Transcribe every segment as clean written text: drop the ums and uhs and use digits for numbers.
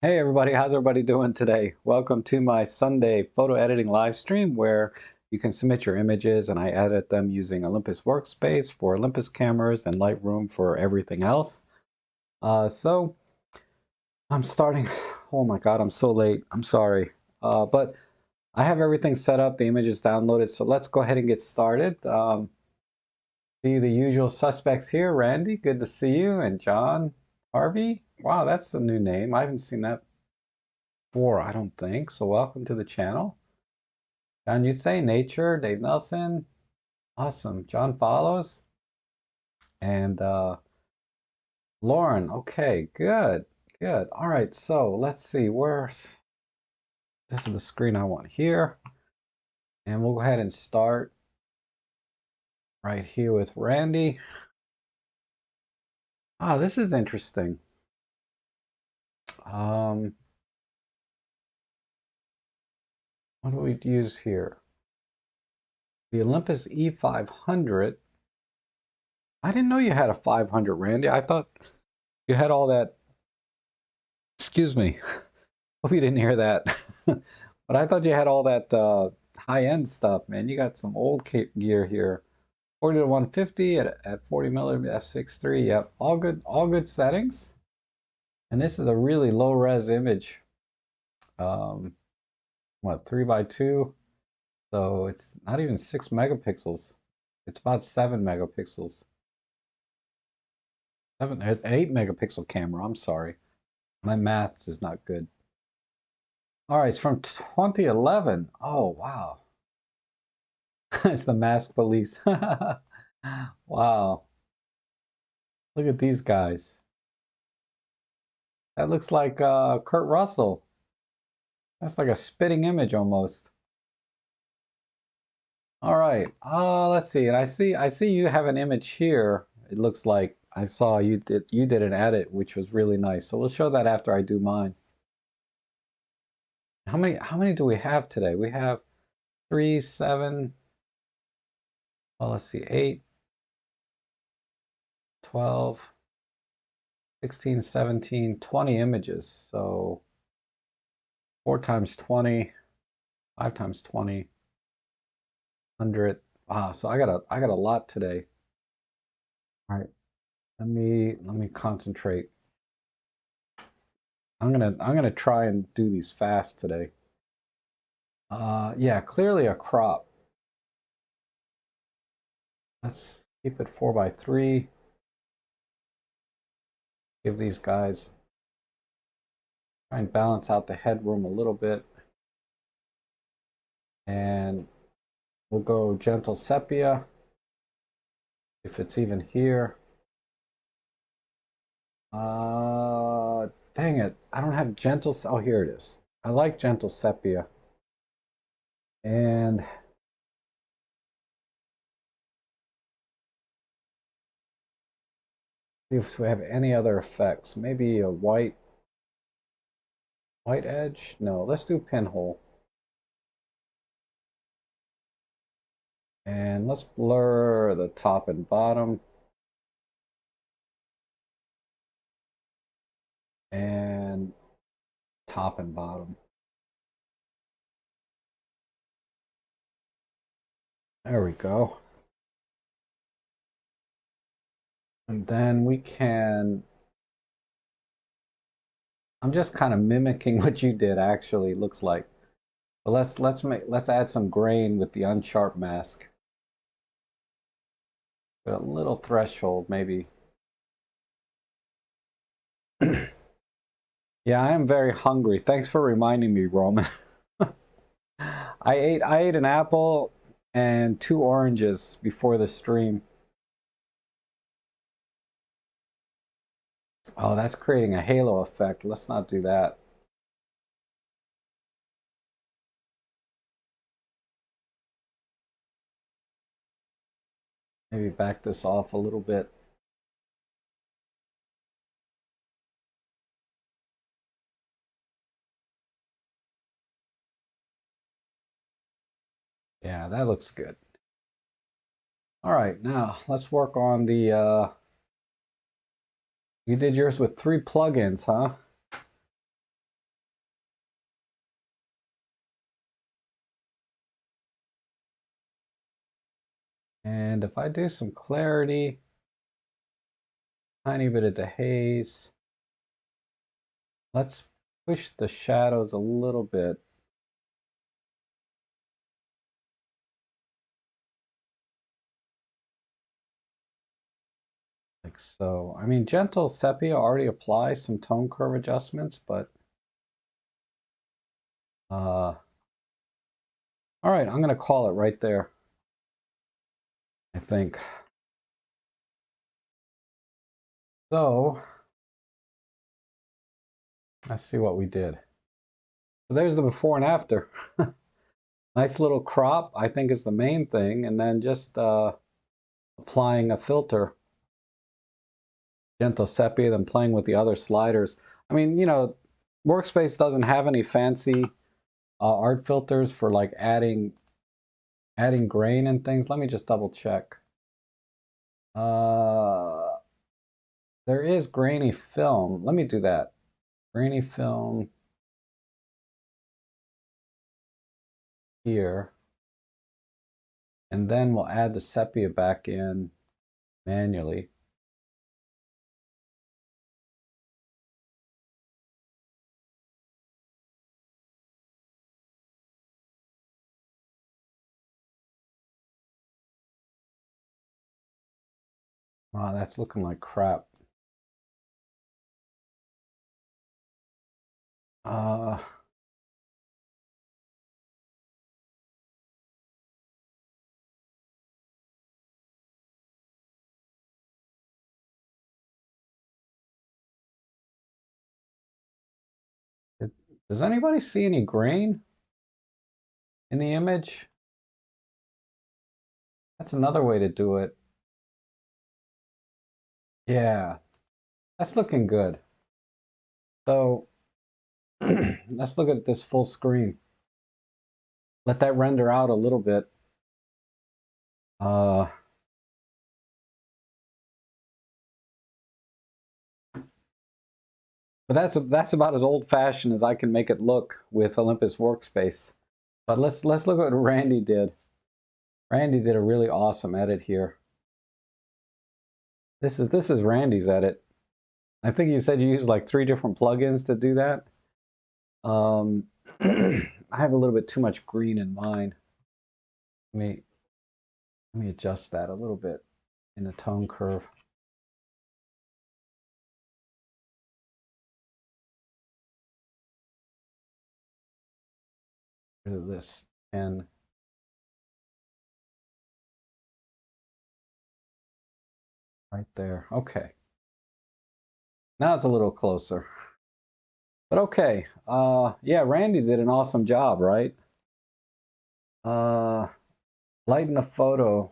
Hey everybody, how's everybody doing today? Welcome to my Sunday photo editing live stream where you can submit your images and I edit them using Olympus Workspace for Olympus cameras and Lightroom for everything else. So I'm starting, oh my God, I'm so late. I'm sorry. But I have everything set up, the image is downloaded, so let's go ahead and get started. See the usual suspects here. Randy, good to see you, and John Harvey. Wow, that's a new name. I haven't seen that before, I don't think. So welcome to the channel. John, you'd say Nature, Dave Nelson. Awesome. John follows. And Lauren. Okay, good. Good. All right, so let's see. This is the screen I want here. And we'll go ahead and start right here with Randy. Ah, this is interesting. Um, what do we use here? The Olympus E500. I didn't know you had a 500, Randy. I thought you had all that. Excuse me. Hope you didn't hear that. But I thought you had all that high-end stuff, man. You got some old gear here. 40 to 150 at 40 millimeter f6.3. Yep, all good settings. And this is a really low-res image. What, 3 by 2? So it's not even 6 megapixels. It's about 7 megapixels. 8 megapixel camera. I'm sorry. My math is not good. All right, it's from 2011. Oh, wow. It's the mask police. Wow. Look at these guys. That looks like Kurt Russell. That's like a spitting image almost. All right. Let's see. And I see you have an image here. It looks like I saw you did an edit, which was really nice. So we'll show that after I do mine. How many do we have today? We have 3, 7, well, let's see, 8, 12, 16, 17, 20 images. So 4 times 20, 5 times 20, 100. Wow, so I got a lot today. All right, let me concentrate. I'm gonna try and do these fast today. Yeah, clearly a crop. Let's keep it 4 by 3. Give these guys, try and balance out the headroom a little bit. And we'll go gentle sepia, if it's even here. Dang it, I don't have gentle, oh, here it is. I like gentle sepia. And see if we have any other effects. Maybe a white edge? No, let's do pinhole. And let's blur the top and bottom. And top and bottom. There we go. And then we can, I'm just kind of mimicking what you did actually, looks like. But let's add some grain with the unsharp mask. With a little threshold maybe. Yeah, I am very hungry. Thanks for reminding me, Roman. I ate an apple and 2 oranges before the stream. Oh, that's creating a halo effect. Let's not do that. Maybe back this off a little bit. Yeah, that looks good. All right, now let's work on the, you did yours with 3 plugins, huh? And if I do some clarity, tiny bit of dehaze, let's push the shadows a little bit. Like so. I mean, gentle sepia already applies some tone curve adjustments, but all right, I'm gonna call it right there, I think. So let's see what we did. So there's the before and after. Nice little crop, I think, is the main thing, and then just applying a filter, gentle sepia, then playing with the other sliders. I mean, you know, Workspace doesn't have any fancy art filters for like adding grain and things. Let me just double check. There is grainy film. Let me do that. Grainy film here. And then we'll add the sepia back in manually. Wow, that's looking like crap. Uh, does anybody see any grain in the image? That's another way to do it. Yeah, that's looking good. So let's look at this full screen. Let that render out a little bit. Uh, but that's about as old-fashioned as I can make it look with Olympus Workspace. But let's look at what Randy did. Randy did a really awesome edit here. This is Randy's edit. I think you said you used like 3 different plugins to do that. I have a little bit too much green in mine. Let me adjust that a little bit in the tone curve. Rid of this pen. Right there. Okay. Now it's a little closer. But okay. Yeah, Randy did an awesome job, right? Uh, lighten the photo.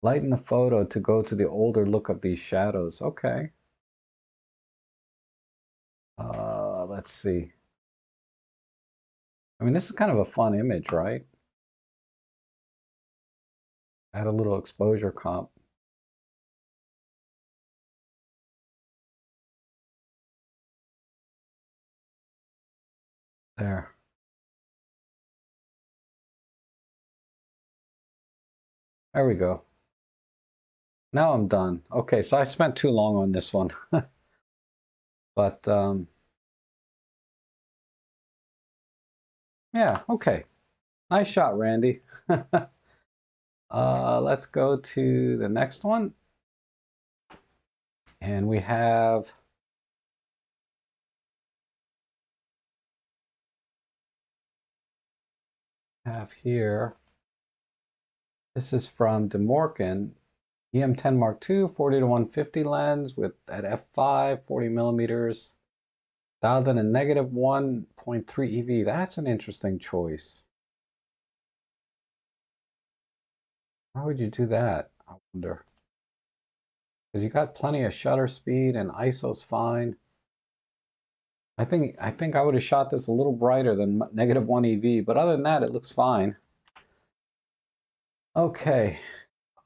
Lighten the photo to go to the older look of these shadows. Okay. Let's see. I mean, this is kind of a fun image, right? Add a little exposure comp. There. There we go. Now I'm done. Okay, so I spent too long on this one. But yeah, okay. Nice shot, Randy. Let's go to the next one. And we have here, this is from DeMorkin, EM10 Mark II, 40 to 150 lens with at f5, 40 millimeters, dialed in a negative 1.3 EV. That's an interesting choice. How would you do that? I wonder. Because you got plenty of shutter speed and ISO's fine. I think I would have shot this a little brighter than negative 1 EV, but other than that, it looks fine. Okay.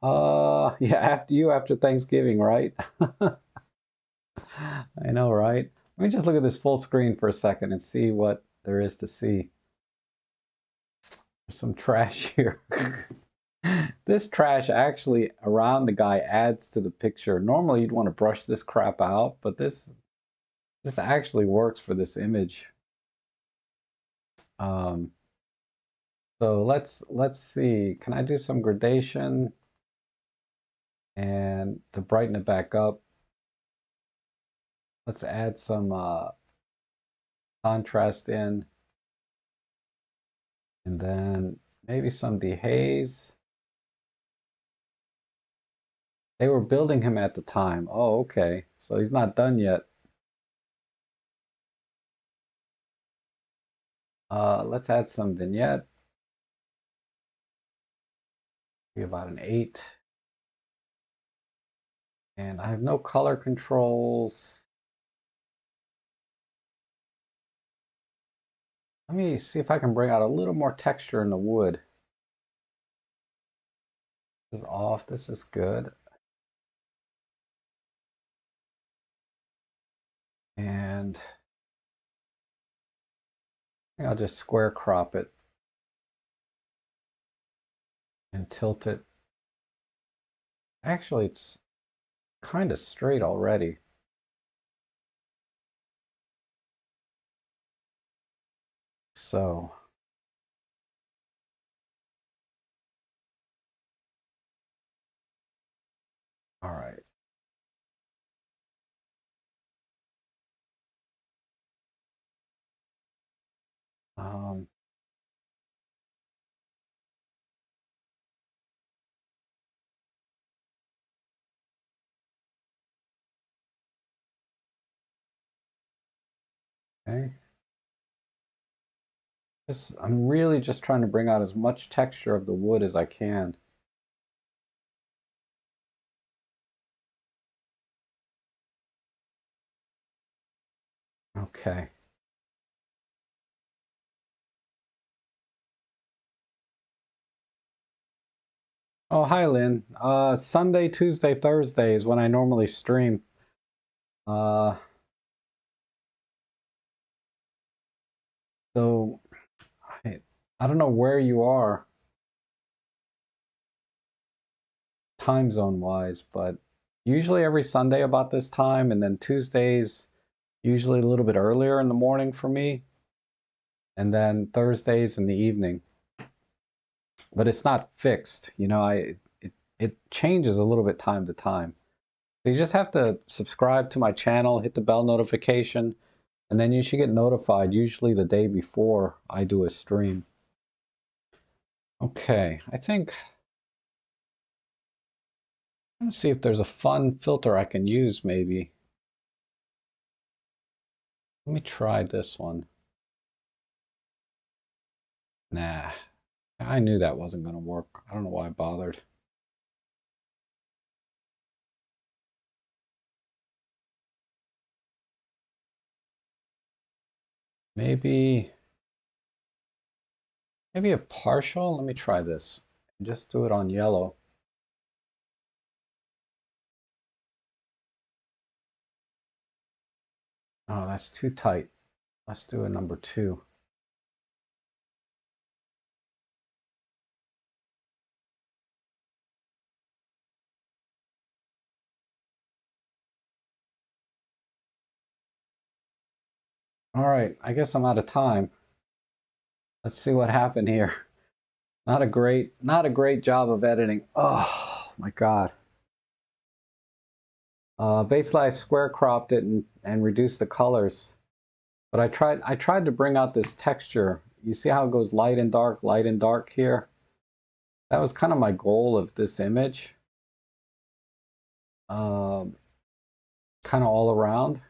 Yeah, after Thanksgiving, right? I know, right? Let me just look at this full screen for a second and see what there is to see. There's some trash here. This trash actually around the guy adds to the picture. Normally you'd want to brush this crap out, but this actually works for this image. Um, so let's see. Can I do some gradation and to brighten it back up? Let's add some contrast in, and then maybe some dehaze. They were building him at the time. Oh, okay. So he's not done yet. Let's add some vignette. Be about an 8. And I have no color controls. Let me see if I can bring out a little more texture in the wood. This is off. This is good. And I'll just square crop it and tilt it. Actually, it's kind of straight already. So, all right. Um, okay. I'm really just trying to bring out as much texture of the wood as I can. Okay. Oh, hi, Lynn. Sunday, Tuesday, Thursday is when I normally stream. Uh, so I, I don't know where you are time zone wise, but usually every Sunday about this time, and then Tuesdays usually a little bit earlier in the morning for me, and then Thursdays in the evening. But it's not fixed, you know. It changes a little bit time to time. So you just have to subscribe to my channel, hit the bell notification, and then you should get notified usually the day before I do a stream. Okay, I think, let's see if there's a fun filter I can use maybe. Let me try this one. Nah, I knew that wasn't going to work. I don't know why I bothered. Maybe, maybe a partial. Let me try this. Just do it on yellow. Oh, that's too tight. Let's do a number 2. All right, I guess I'm out of time. Let's see what happened here. Not a great job of editing. Oh my God. Basically, I square cropped it and reduced the colors. But I tried to bring out this texture. You see how it goes light and dark here? That was kind of my goal of this image. Kind of all around.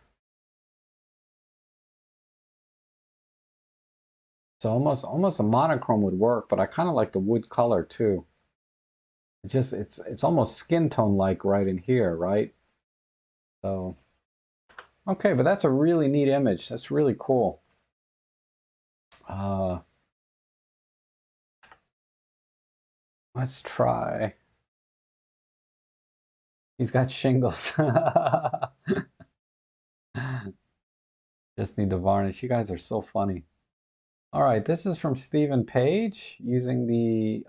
So almost a monochrome would work, but I kind of like the wood color too. It's almost skin tone like right in here, right? So okay, but that's a really neat image. That's really cool. Uh, let's try. He's got shingles. Just need to varnish. You guys are so funny. All right, this is from Stephen Page using the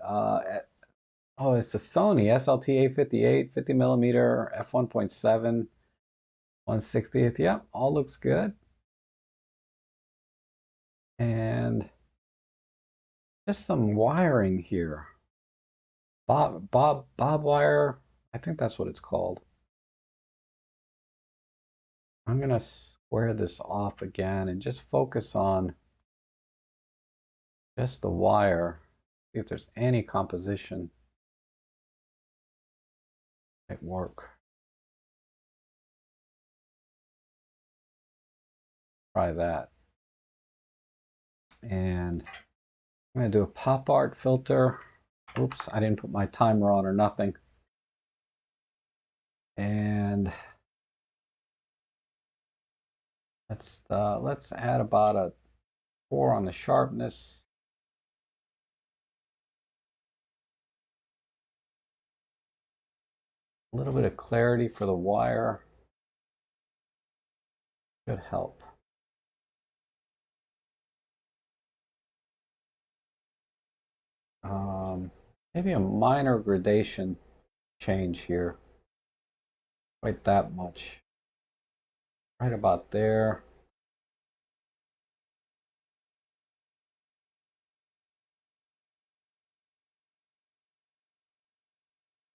oh, it's the Sony SLT 858 50 millimeter f1.7 1/60th. Yeah, all looks good. And just some wiring here. Bob wire. I think that's what it's called. I'm gonna square this off again and just focus on just the wire. See if there's any composition at work. Try that. And I'm gonna do a pop art filter. Oops, I didn't put my timer on or nothing. And let's add about a 4 on the sharpness. A little bit of clarity for the wire should help. Maybe a minor gradation change here. Quite that much. Right about there.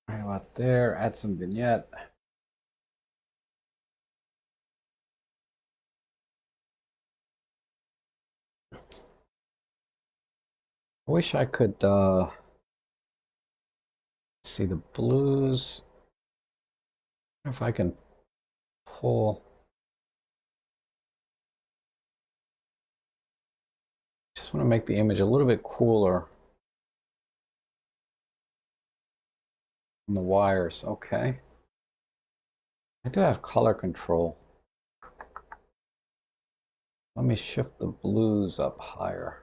Right about there. Add some vignette. I wish I could see the blues. If I can pull. Just want to make the image a little bit cooler on the wires. Okay. I do have color control. Let me shift the blues up higher.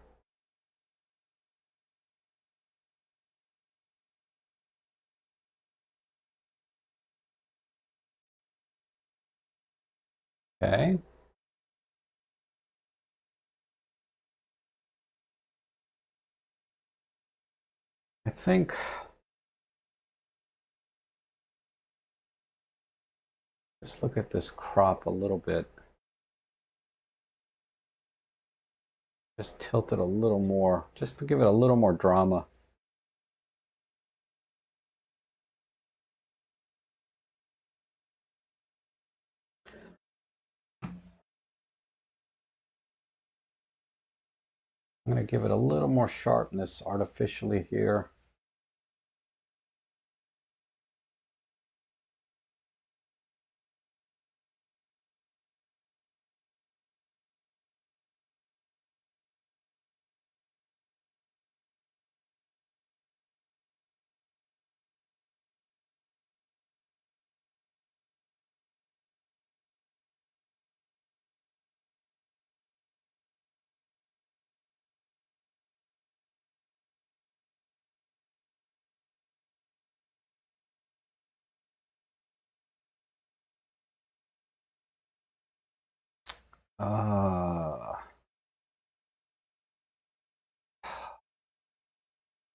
Okay. I think just look at this crop a little bit. Just tilt it a little more, just to give it a little more drama. I'm going to give it a little more sharpness artificially here.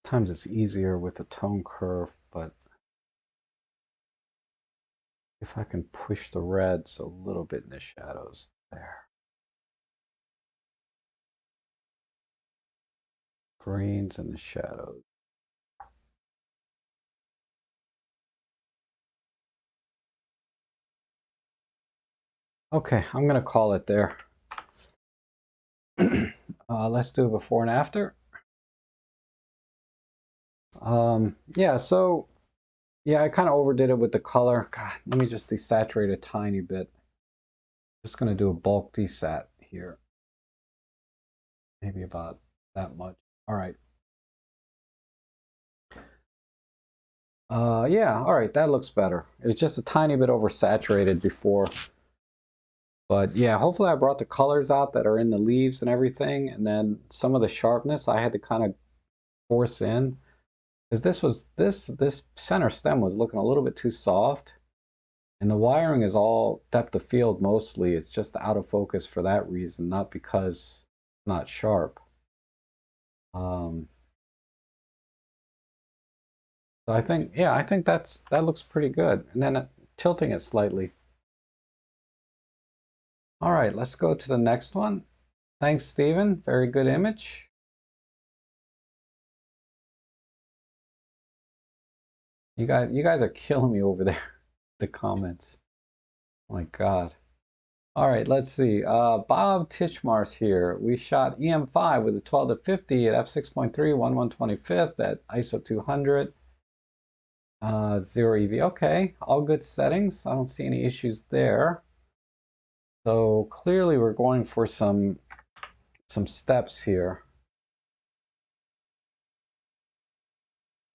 Sometimes it's easier with the tone curve, but if I can push the reds a little bit in the shadows there. Greens in the shadows. Okay, I'm going to call it there. Let's do a before and after. Yeah, so yeah, I kind of overdid it with the color. God, let me just desaturate a tiny bit. Just going to do a bulk desat here. Maybe about that much. All right. Yeah, all right, that looks better. It's just a tiny bit oversaturated before. But yeah, hopefully I brought the colors out that are in the leaves and everything. And then some of the sharpness I had to kind of force in. Because this center stem was looking a little bit too soft. And the wiring is all depth of field mostly. It's just out of focus for that reason, not because it's not sharp. Um, so I think, yeah, I think that looks pretty good. And then tilting it slightly. All right, let's go to the next one. Thanks, Stephen. Very good image. You guys are killing me over there. The comments. Oh my God. All right, let's see. Bob Tishmars here. We shot EM5 with a 12 to 50 at f6.3, 1/125th at ISO 200, 0 EV. Okay, all good settings. I don't see any issues there. So clearly we're going for some steps here.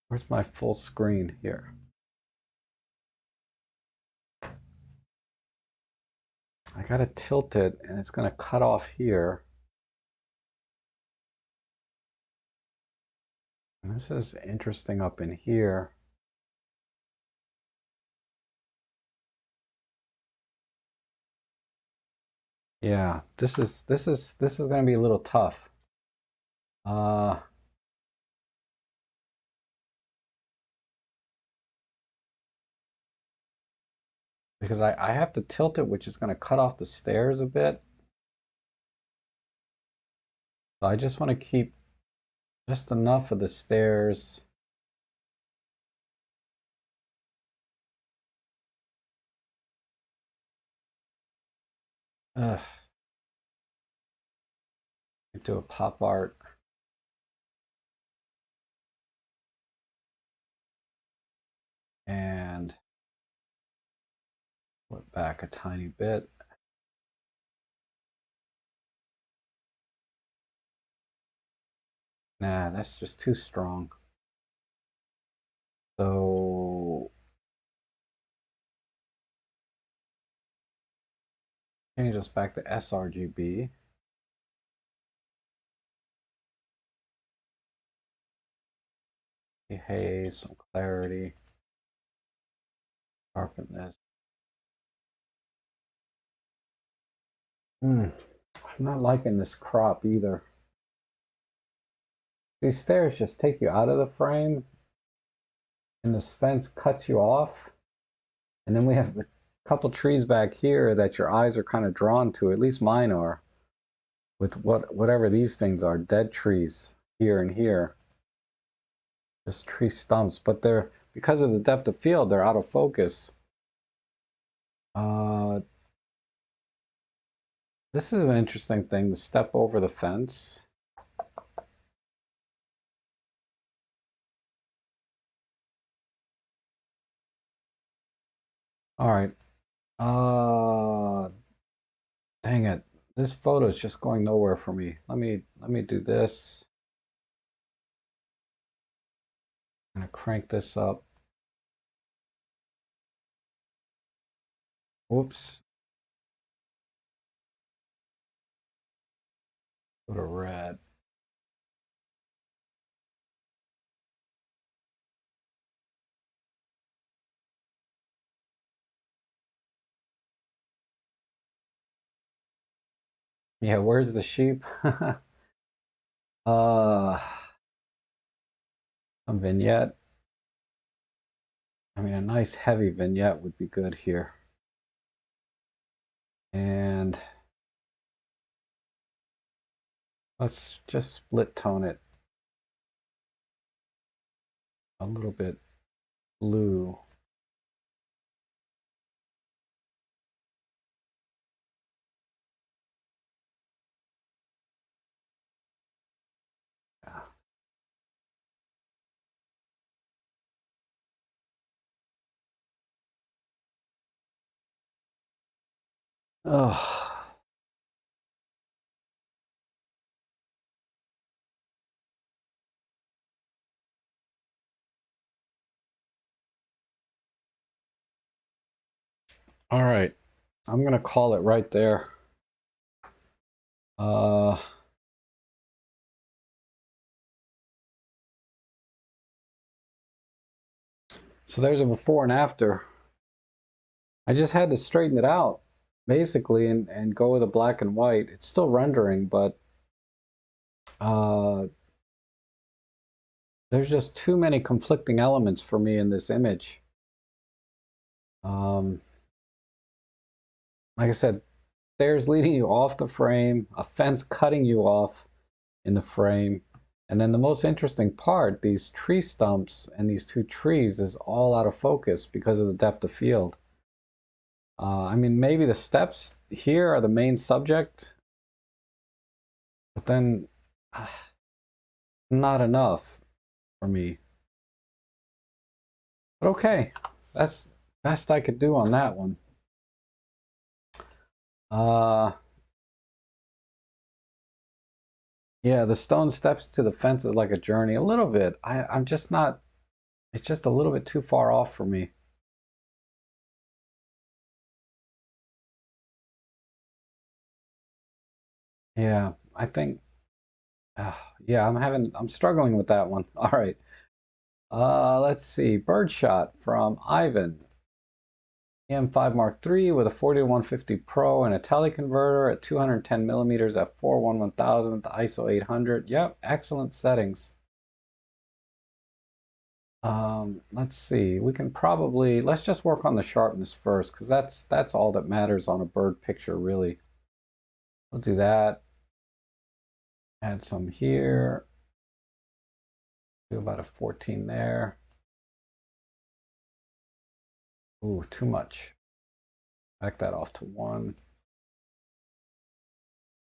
Where's my full screen here? I gotta tilt it and it's gonna cut off here. And this is interesting up in here. Yeah, this is gonna be a little tough. Because I have to tilt it, which is gonna cut off the stairs a bit. So I just want to keep just enough of the stairs. Ugh. Do a pop art. And flip back a tiny bit. Nah, that's just too strong. So change this back to sRGB. Haze, some clarity, sharpness. I'm not liking this crop either. These stairs just take you out of the frame, and this fence cuts you off. And then we have a couple trees back here that your eyes are kind of drawn to. At least mine are. With whatever these things are, dead trees here and here. Just tree stumps, but they're, because of the depth of field, they're out of focus. This is an interesting thing, to step over the fence. All right. Dang it. This photo is just going nowhere for me. Let me do this. I'm gonna crank this up. Whoops. Go to red. Yeah, where's the sheep? uh, a vignette. I mean, a nice heavy vignette would be good here. And let's just split tone it a little bit blue. Yeah. Oh. All right. I'm gonna call it right there. Uh, so there's a before and after. I just had to straighten it out, basically, and go with a black and white. It's still rendering, but there's just too many conflicting elements for me in this image. Like I said, stairs leading you off the frame, a fence cutting you off in the frame, and then the most interesting part, these tree stumps and these two trees is all out of focus because of the depth of field. I mean, maybe the steps here are the main subject, but then not enough for me. But okay, that's best I could do on that one. Yeah, the stone steps to the fence is like a journey, a little bit. I'm just not, it's just a little bit too far off for me. Yeah, I think, yeah, I'm struggling with that one. All right. Let's see. Birdshot from Ivan. EM5 Mark III with a 40-150 Pro and a teleconverter at 210 millimeters at 4:1/1000, ISO 800. Yep, excellent settings. Let's see. We can probably let's just work on the sharpness first because that's all that matters on a bird picture, really. We'll do that. Add some here. Do about a 14 there. Ooh, too much. Back that off to 1.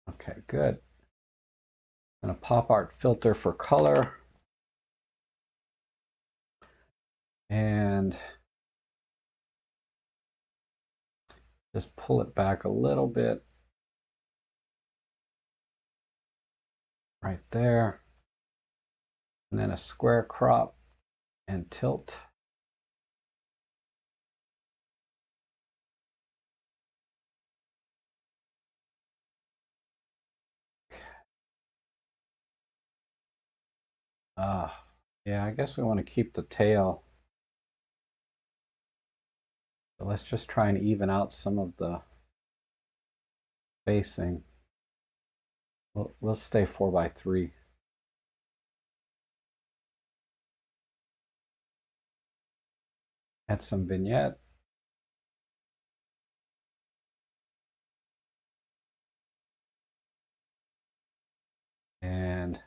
Okay, good. And a pop art filter for color. And just pull it back a little bit. Right there. And then a square crop and tilt. Yeah, I guess we want to keep the tail. So let's just try and even out some of the spacing. We'll stay 4x3. Add some vignette. And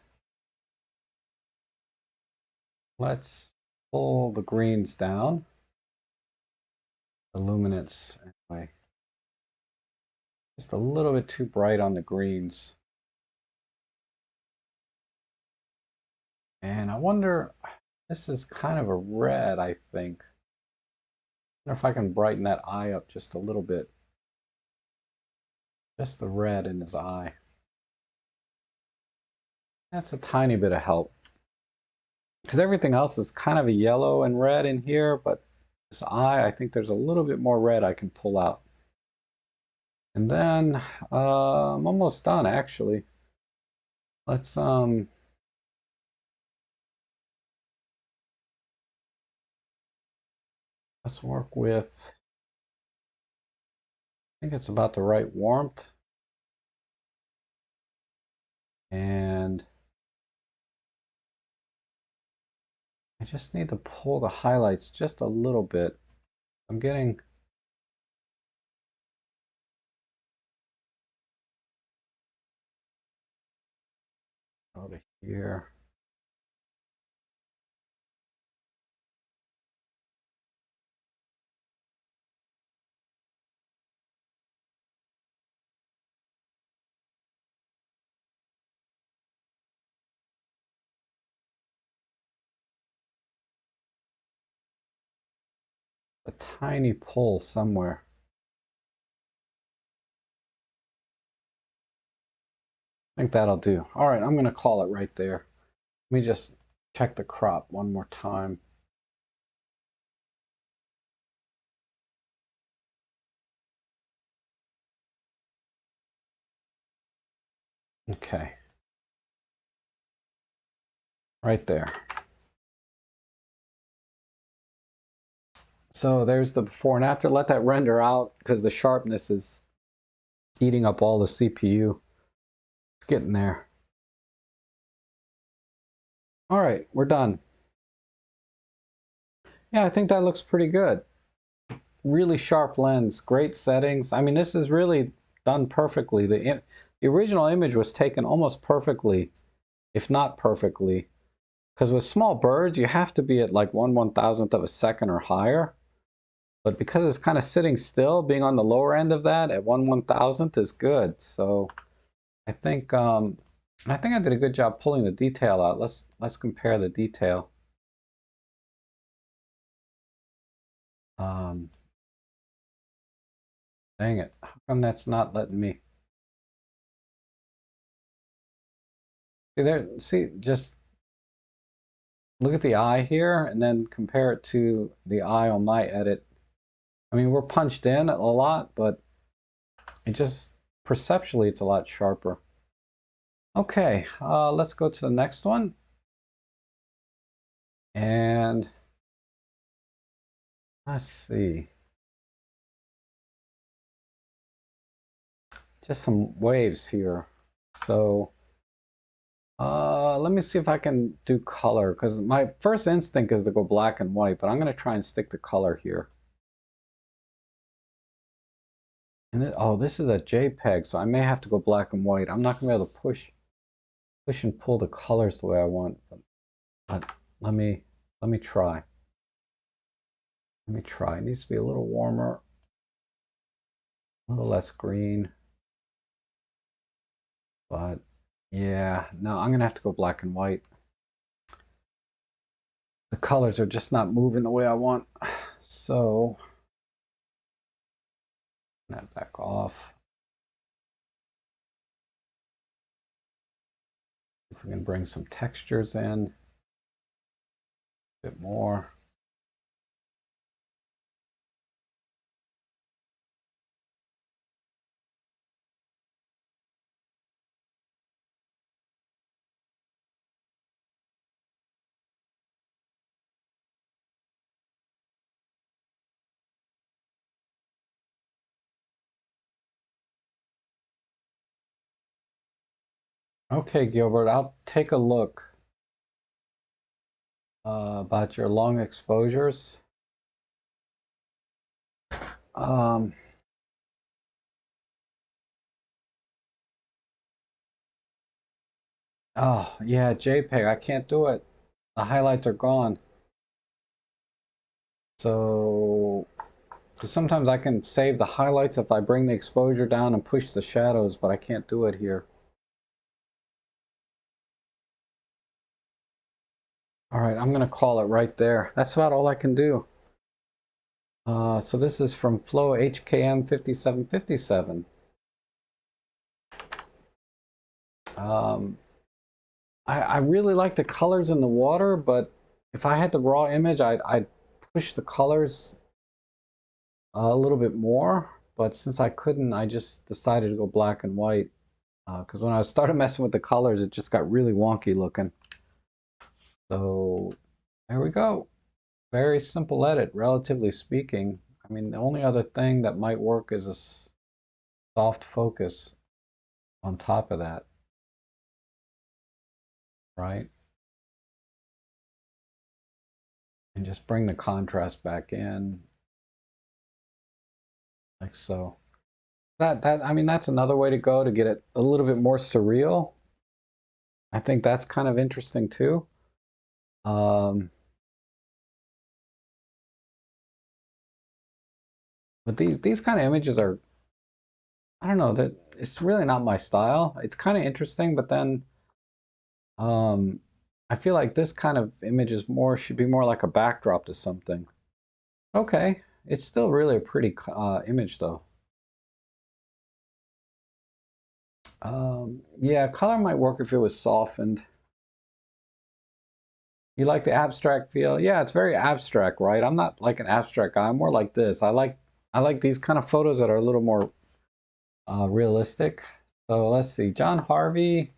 let's pull the greens down. The luminance, anyway. Just a little bit too bright on the greens. And I wonder, this is kind of a red, I think. I wonder if I can brighten that eye up just a little bit. Just the red in his eye. That's a tiny bit of help. Because everything else is kind of a yellow and red in here, but this eye, I think there's a little bit more red I can pull out. And then I'm almost done actually. Let's work with, I think it's about the right warmth. And I just need to pull the highlights just a little bit. I'm getting over here. A tiny pull somewhere. I think that'll do. All right, I'm gonna call it right there. Let me just check the crop one more time. Okay. Right there. So there's the before and after. Let that render out because the sharpness is eating up all the CPU. It's getting there. All right, we're done. Yeah, I think that looks pretty good. Really sharp lens, great settings. I mean, this is really done perfectly. The original image was taken almost perfectly, if not perfectly. Because with small birds, you have to be at like 1/1000th of a second or higher. But because it's kind of sitting still, being on the lower end of that at 1/1000th is good. So I think I think I did a good job pulling the detail out. Let's compare the detail. Um, Dang it! How come that's not letting me see there? See, just look at the eye here, and then compare it to the eye on my edit. I mean, we're punched in a lot, but it just perceptually it's a lot sharper. Okay, let's go to the next one. And let's see. Just some waves here. So let me see if I can do color, because my first instinct is to go black and white, but I'm going to try and stick to color here. And oh, this is a JPEG, so I may have to go black and white. I'm not going to be able to push and pull the colors the way I want. But let me try. Let me try. It needs to be a little warmer, a little less green. But yeah, no, I'm going to have to go black and white. The colors are just not moving the way I want. So that back off. If we can bring some textures in a bit more. Okay, Gilbert, I'll take a look about your long exposures. Um, oh, yeah, JPEG, I can't do it. The highlights are gone. So sometimes I can save the highlights if I bring the exposure down and push the shadows, but I can't do it here. All right, I'm going to call it right there. That's about all I can do. So this is from Flow HKM 5757. I really like the colors in the water, but if I had the raw image, I'd push the colors a little bit more. But since I couldn't, I just decided to go black and white. Because when I started messing with the colors, it just got really wonky looking. So there we go. Very simple edit, relatively speaking. I mean, the only other thing that might work is a soft focus on top of that, right? And just bring the contrast back in, like so. That I mean, that's another way to go to get it a little bit more surreal. I think that's kind of interesting too. Um, but these kind of images are, I don't know, that it's really not my style. It's kind of interesting, but then um, I feel like this kind of image is more should be more like a backdrop to something. Okay, it's still really a pretty image though. Yeah, color might work if it was softened. You like the abstract feel? Yeah, it's very abstract, right? I'm not like an abstract guy. I'm more like this. I like these kind of photos that are a little more realistic. So let's see. John Harvey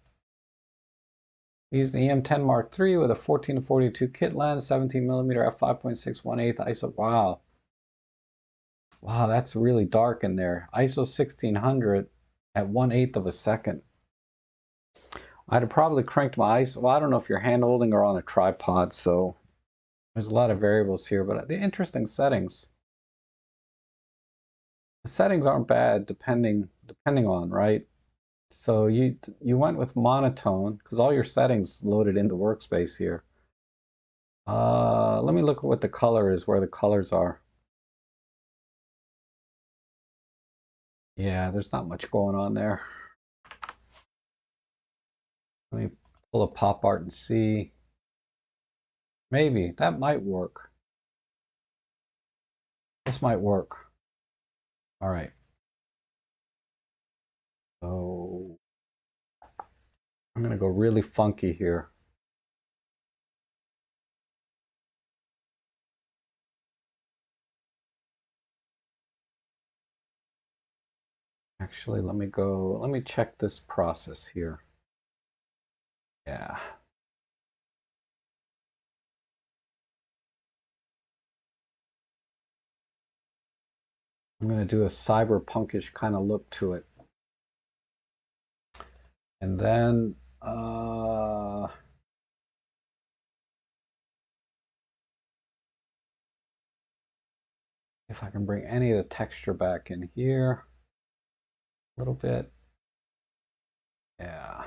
used the EM10 Mark III with a 14 to 42 kit lens, 17 millimeter f5.618 ISO. Wow. Wow, that's really dark in there. ISO 1600 at 1/8 of a second. I'd have probably cranked my ISO. Well, I don't know if you're hand holding or on a tripod, so There's a lot of variables here, but the interesting settings. The settings aren't bad depending on, right? So you went with monotone because all your settings loaded into workspace here. Let me look at what the color is, where the colors are. Yeah, there's not much going on there. Let me pull a pop art and see. Maybe that might work. This might work. All right. So I'm gonna go really funky here. Actually, let me check this process here. Yeah. I'm gonna do a cyberpunkish kind of look to it. And then if I can bring any of the texture back in here a little bit. Yeah.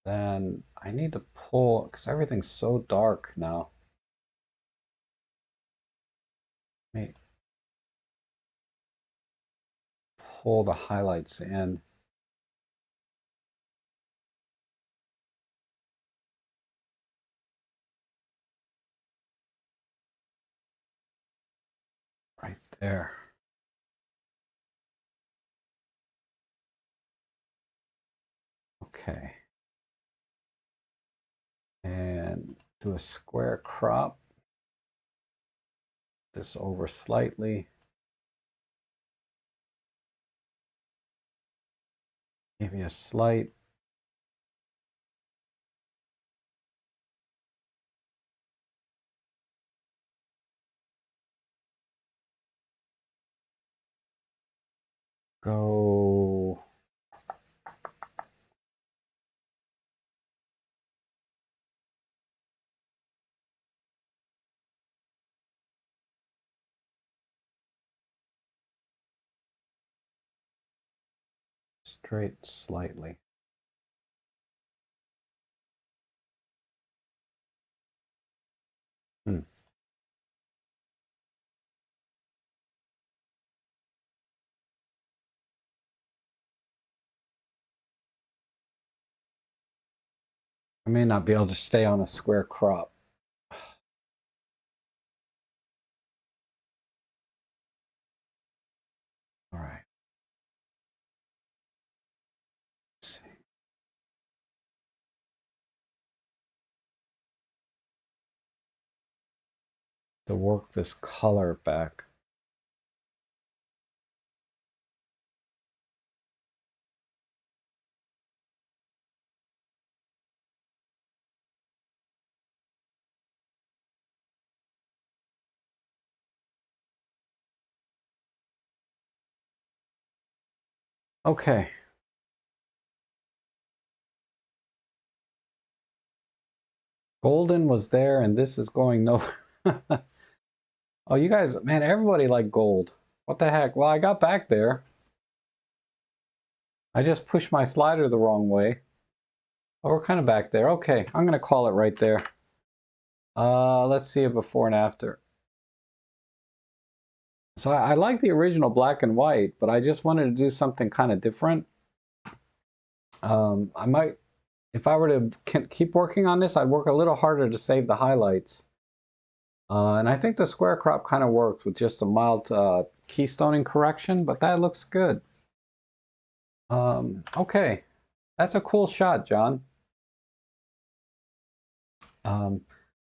Then I need to pull, because everything's so dark now. Let me pull the highlights in. Right there. Okay. And do a square crop. This over slightly. Maybe a slight. Go. Straight slightly. Hmm. I may not be able to stay on a square crop. All right. Let's see. To work this color back. Okay. Golden was there, and this is going no. Oh, you guys, man, everybody liked gold. What the heck? Well, I got back there. I just pushed my slider the wrong way. Oh, we're kind of back there. Okay, I'm going to call it right there. Let's see a before and after. So I like the original black and white, but I just wanted to do something kind of different. I might, if I were to keep working on this, I'd work a little harder to save the highlights. And I think the square crop kind of works with just a mild keystoning correction, but that looks good. Okay, that's a cool shot, John.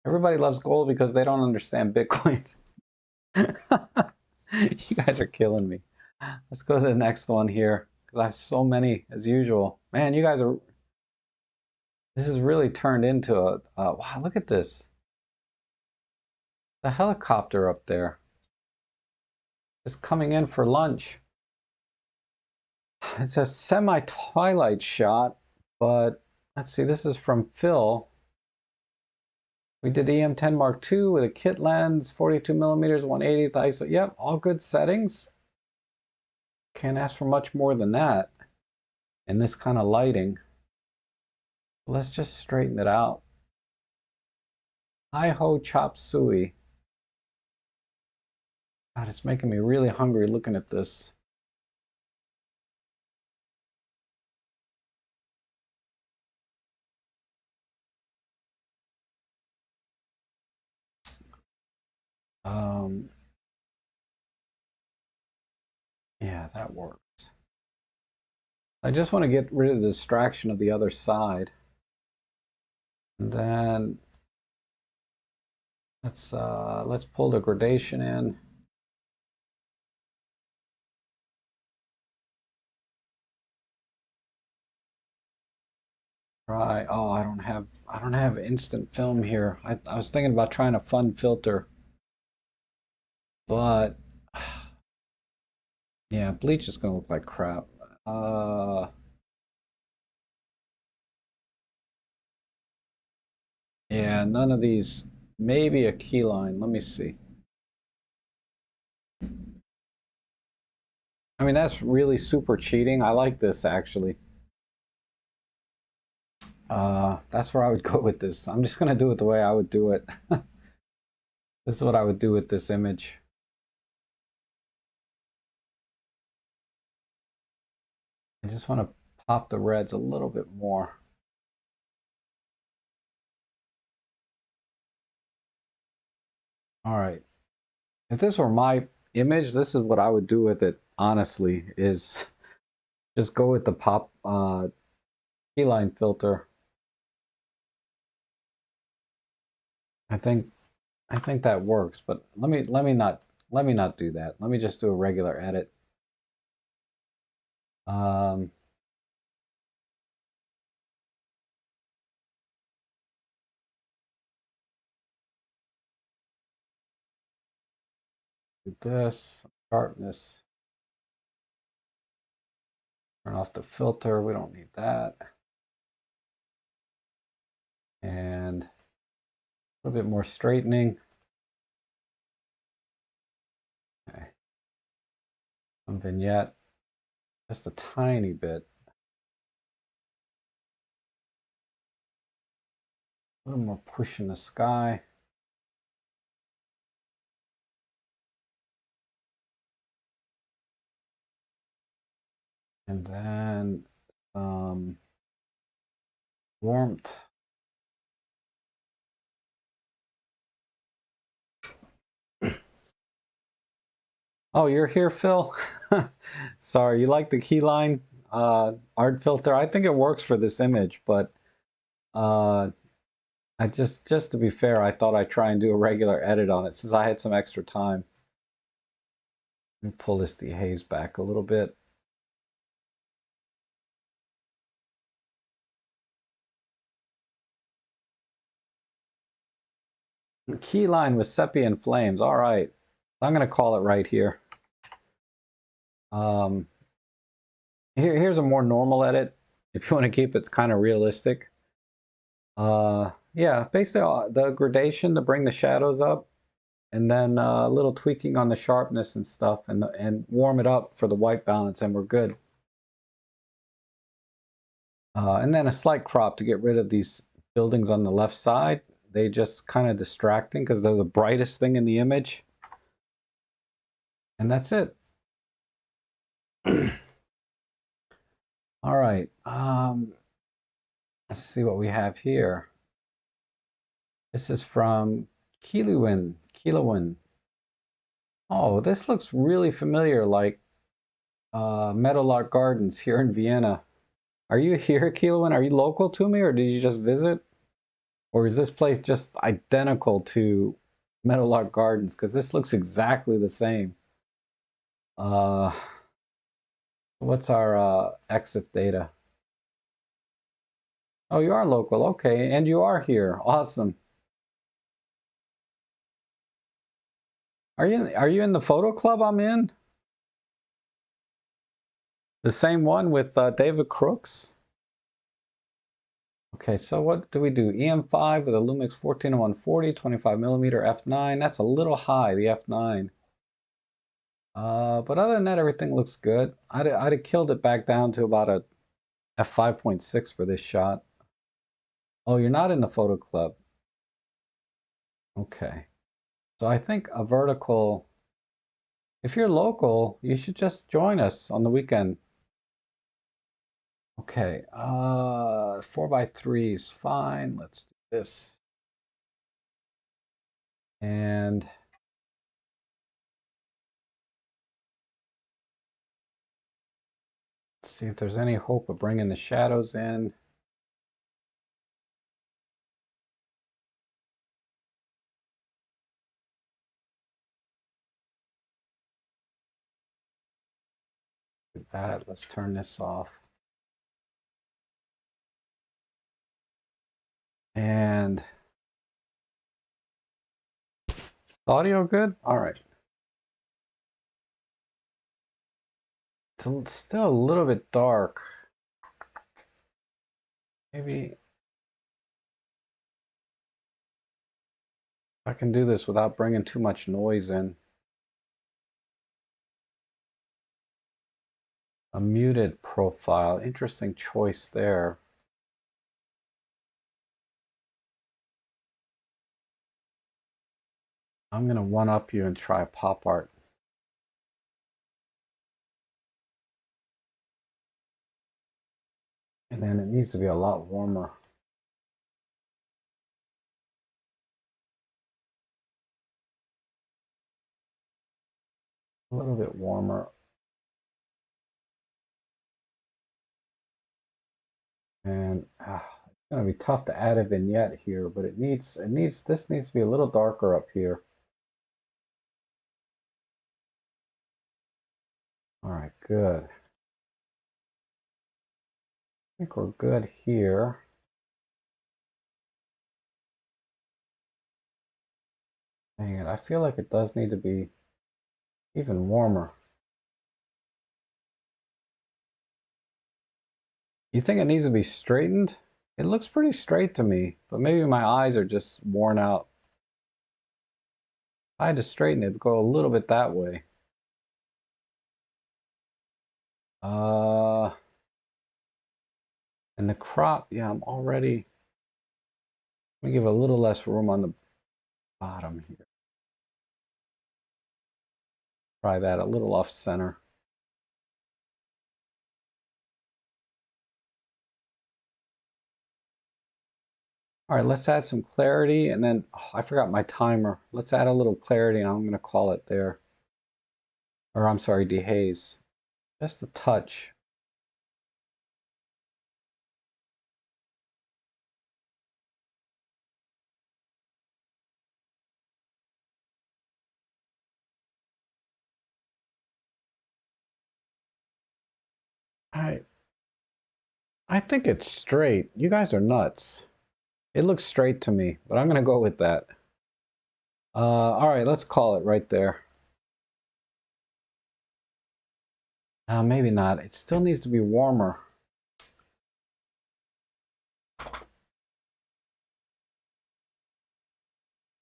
Everybody loves gold because they don't understand Bitcoin. You guys are killing me. Let's go to the next one here because I have so many as usual. Man, you guys are. This is really turned into a. Wow, look at this. The helicopter up there is coming in for lunch. It's a semi-twilight shot, but let's see. This is from Phil. We did EM10 Mark II with a kit lens, 42 millimeters, 1/80th ISO. Yep, all good settings. Can't ask for much more than that in this kind of lighting. Let's just straighten it out. Hi ho chop suey. God, it's making me really hungry looking at this. Yeah, that works. I just want to get rid of the distraction of the other side. And then let's pull the gradation in. Try. Oh, I don't have instant film here. I was thinking about trying a fun filter, but yeah, bleach is gonna look like crap. Yeah, none of these. Maybe a key line. Let me see. I mean, that's really super cheating. I like this actually. That's where I would go with this. I'm just gonna do it the way I would do it. This is what I would do with this image. I just want to pop the reds a little bit more. All right. If this were my image, this is what I would do with it, honestly, is just go with the pop keyline filter. I think that works, but let me not do that. Let me just do a regular edit. Um, do this, sharpness, turn off the filter. We don't need that. And a little bit more straightening. Okay. Some vignette, just a tiny bit. A little more push in the sky. And then warmth. Oh, you're here, Phil? Sorry, you like the keyline art filter? I think it works for this image, but I just to be fair, I thought I'd try and do a regular edit on it since I had some extra time. Let me pull this dehaze back a little bit. Keyline with sepia and flames. All right, I'm gonna call it right here. Um, here's a more normal edit if you want to keep it kind of realistic. Yeah, basically the gradation to bring the shadows up, and then a little tweaking on the sharpness and stuff, and warm it up for the white balance, and we're good. And then a slight crop to get rid of these buildings on the left side. They just kind of distracting because they're the brightest thing in the image. And that's it. All right. Let's see what we have here. This is from Kilowin. Oh, this looks really familiar, like Meadowlark Gardens here in Vienna. Are you here, Kilowin? Are you local to me, or did you just visit? Or is this place just identical to Meadowlark Gardens? Because this looks exactly the same. Uh, what's our exit data? Oh, you are local. Okay, and you are here. Awesome. Are you in the photo club I'm in? The same one with David Crooks? Okay, so what do we do? EM5 with a Lumix 14-140, 25mm f9. That's a little high, the f9. But other than that, everything looks good. I'd have killed it back down to about a f5.6 for this shot. Oh, you're not in the photo club. Okay. So I think a vertical, if you're local, you should just join us on the weekend. Okay, 4x3 is fine. Let's do this. And let's see if there's any hope of bringing the shadows in. Do that. Let's turn this off. And audio good? All right. It's still a little bit dark. Maybe I can do this without bringing too much noise in. A muted profile. Interesting choice there. I'm going to one-up you and try pop art. And then it needs to be a lot warmer. A little bit warmer. And it's going to be tough to add a vignette here, but this needs to be a little darker up here. All right, good. I think we're good here. Dang it, I feel like it does need to be even warmer. You think it needs to be straightened? It looks pretty straight to me, but maybe my eyes are just worn out. If I had to straighten it, go a little bit that way. And the crop, yeah, I'm already, let me give a little less room on the bottom here. Try that, a little off center. All right, let's add some clarity, and then, oh, I forgot my timer. Let's add a little clarity, and I'm gonna call it there. Or I'm sorry, dehaze. Just a touch. I think it's straight. You guys are nuts. It looks straight to me, but I'm gonna go with that. All right, let's call it right there. Maybe not. It still needs to be warmer.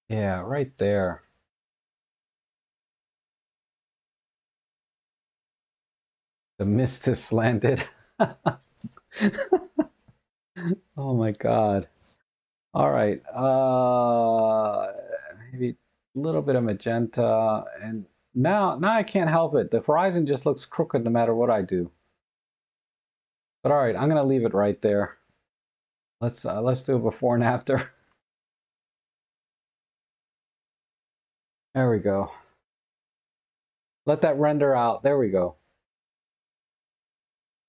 Yeah, right there. The mist is slanted. Oh my God. All right. Maybe a little bit of magenta, and now I can't help it. The horizon just looks crooked no matter what I do. But all right, I'm gonna leave it right there. Let's do a before and after. There we go. Let that render out. There we go.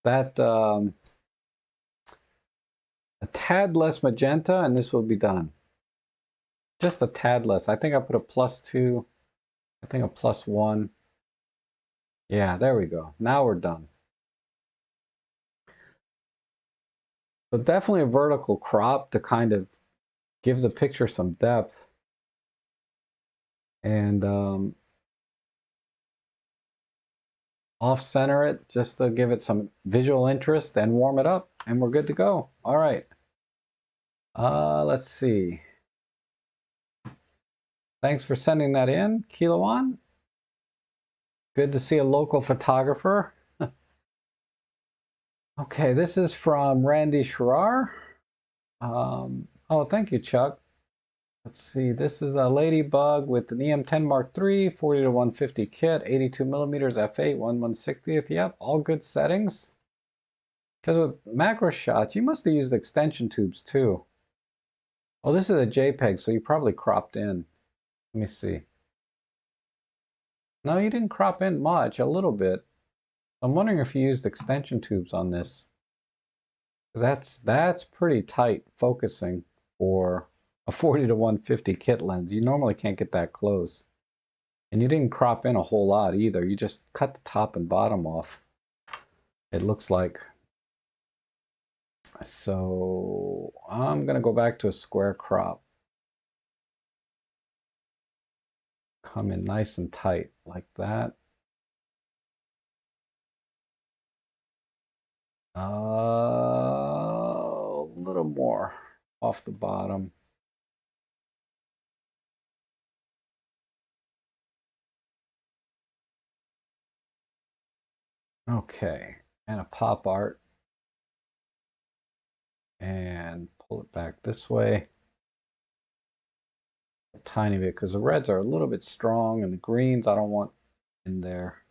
That a tad less magenta, and this will be done. Just a tad less. I think I put a +2. I think a +1. Yeah, there we go. Now we're done. So definitely a vertical crop to kind of give the picture some depth. And off-center it just to give it some visual interest and warm it up, and we're good to go. All right. Let's see. Thanks for sending that in, Kilowan. Good to see a local photographer. Okay, this is from Randy Schrar. Oh, thank you, Chuck. Let's see. This is a Ladybug with an EM10 Mark III, 40 to 150 kit, 82 millimeters f8, 1/160th. Yep, all good settings. Because with macro shots, you must have used extension tubes too. Oh, this is a JPEG, so you probably cropped in. Let me see. No, you didn't crop in much, a little bit. I'm wondering if you used extension tubes on this. That's pretty tight focusing for a 40 to 150 kit lens. You normally can't get that close. And you didn't crop in a whole lot either. You just cut the top and bottom off, it looks like. So I'm going to go back to a square crop. Come in nice and tight like that. A little more off the bottom. Okay, and a pop art. And pull it back this way. A tiny bit, because the reds are a little bit strong and the greens I don't want in there.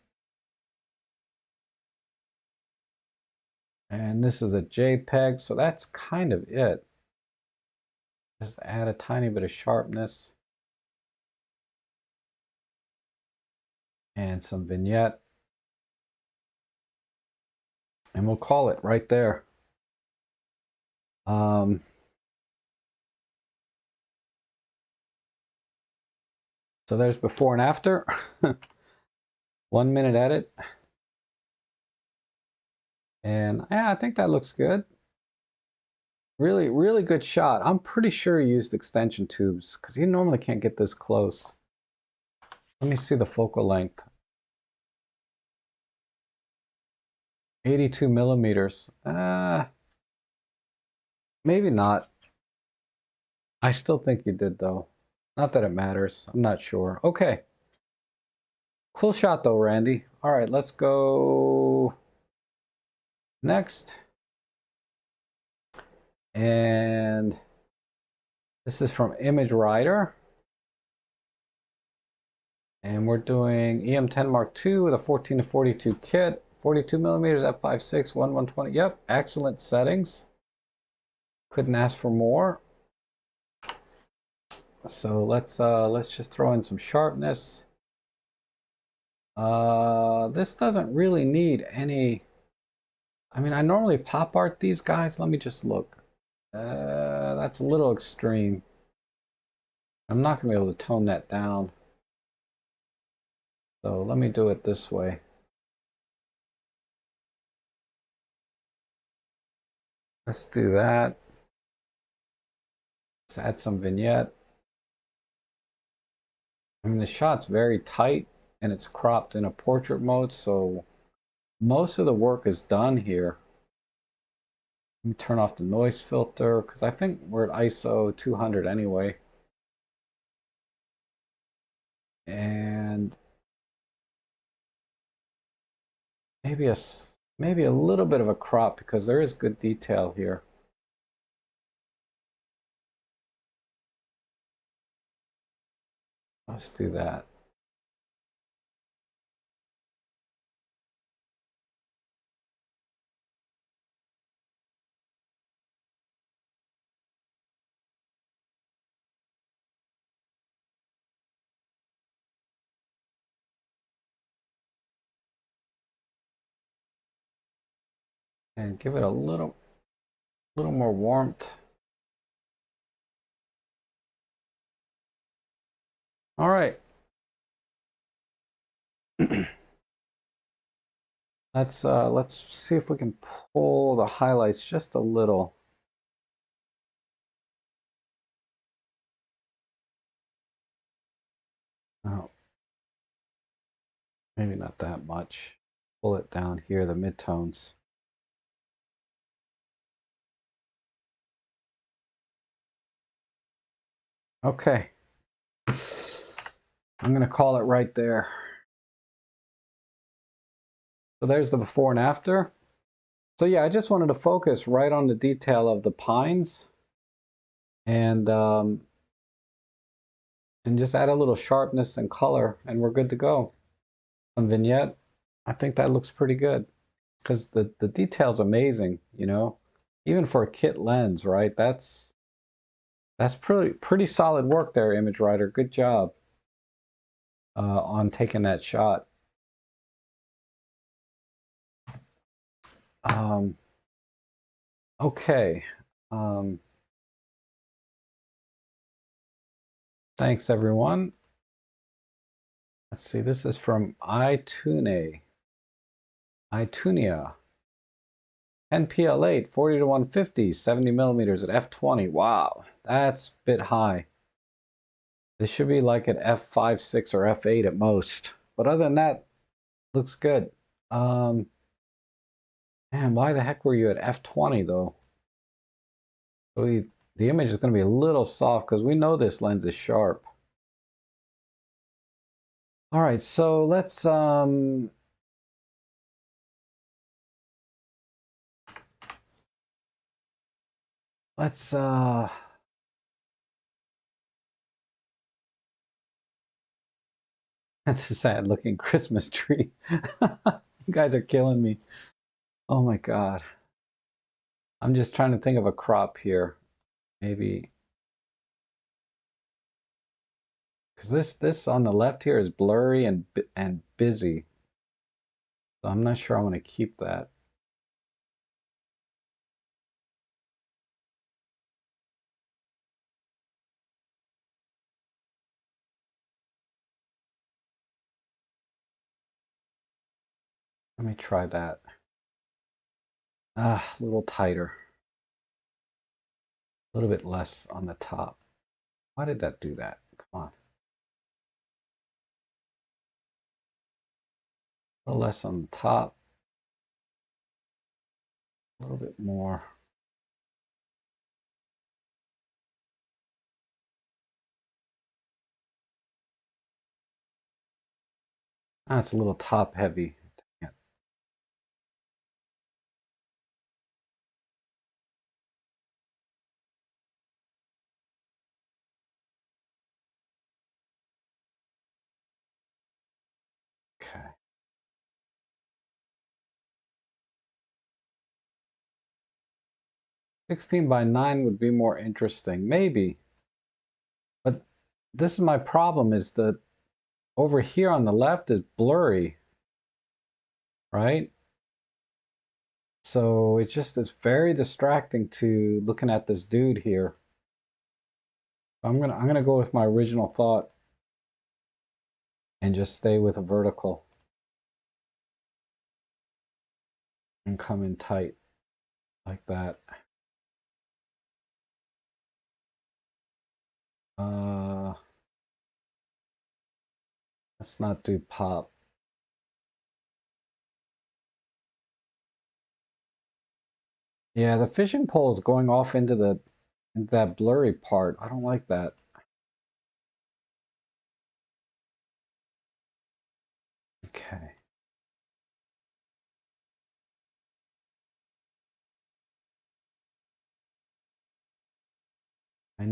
And this is a JPEG, so that's kind of it. Just add a tiny bit of sharpness. And some vignette. And we'll call it right there. So there's before and after. 1 minute edit. And yeah, I think that looks good. Really, really good shot. I'm pretty sure he used extension tubes because you normally can't get this close. Let me see the focal length. 82 millimeters. Maybe not. I still think you did though. Not that it matters. I'm not sure. Okay. Cool shot though, Randy. All right, let's go next. And this is from Image Writer. And we're doing EM10 Mark II with a 14 to 42 kit, 42 millimeters f5.6, 1/120. Yep, excellent settings. Couldn't ask for more. So let's just throw in some sharpness. This doesn't really need any. I mean, I normally pop art these guys. Let me just look. That's a little extreme. I'm not gonna be able to tone that down. So let me do it this way. Let's do that. Let's add some vignette. I mean, the shot's very tight and it's cropped in a portrait mode, so most of the work is done here. Let me turn off the noise filter because I think we're at ISO 200 anyway. And maybe a little bit of a crop because there is good detail here. Let's do that. And give it a little more warmth. All right. Let's see if we can pull the highlights just a little. Oh, maybe not that much. Pull it down here, the midtones. Okay. I'm going to call it right there. So there's the before and after. So yeah, I just wanted to focus right on the detail of the pines and just add a little sharpness and color, and we're good to go. Some vignette, I think that looks pretty good because the detail's amazing, you know, even for a kit lens, right? That's pretty solid work there, Image Writer. Good job on taking that shot. Um, okay. Um, thanks, everyone. Let's see. This is from iTunia. NPL8, 40 to 150, 70 millimeters at f20. Wow, that's a bit high. This should be like at f5, 6, or f8 at most. But other than that, looks good. Man, why the heck were you at f20 though? So the image is going to be a little soft because we know this lens is sharp. All right, so let's that's a sad looking Christmas tree. You guys are killing me. Oh my God. I'm just trying to think of a crop here. Maybe because this on the left here is blurry and busy. So I'm not sure I want to keep that. Let me try that. Ah, a little tighter. A little bit less on the top. Why did that do that? Come on. A little less on the top. A little bit more. Ah, it's a little top heavy. Okay. 16 by 9 would be more interesting. Maybe. But this is my problem is that over here on the left is blurry, right? So it just is very distracting to looking at this dude here. I'm gonna go with my original thought and just stay with a vertical and come in tight like that. Uh, let's not do pop. Yeah, the fishing pole is going off into that blurry part. I don't like that. Okay. I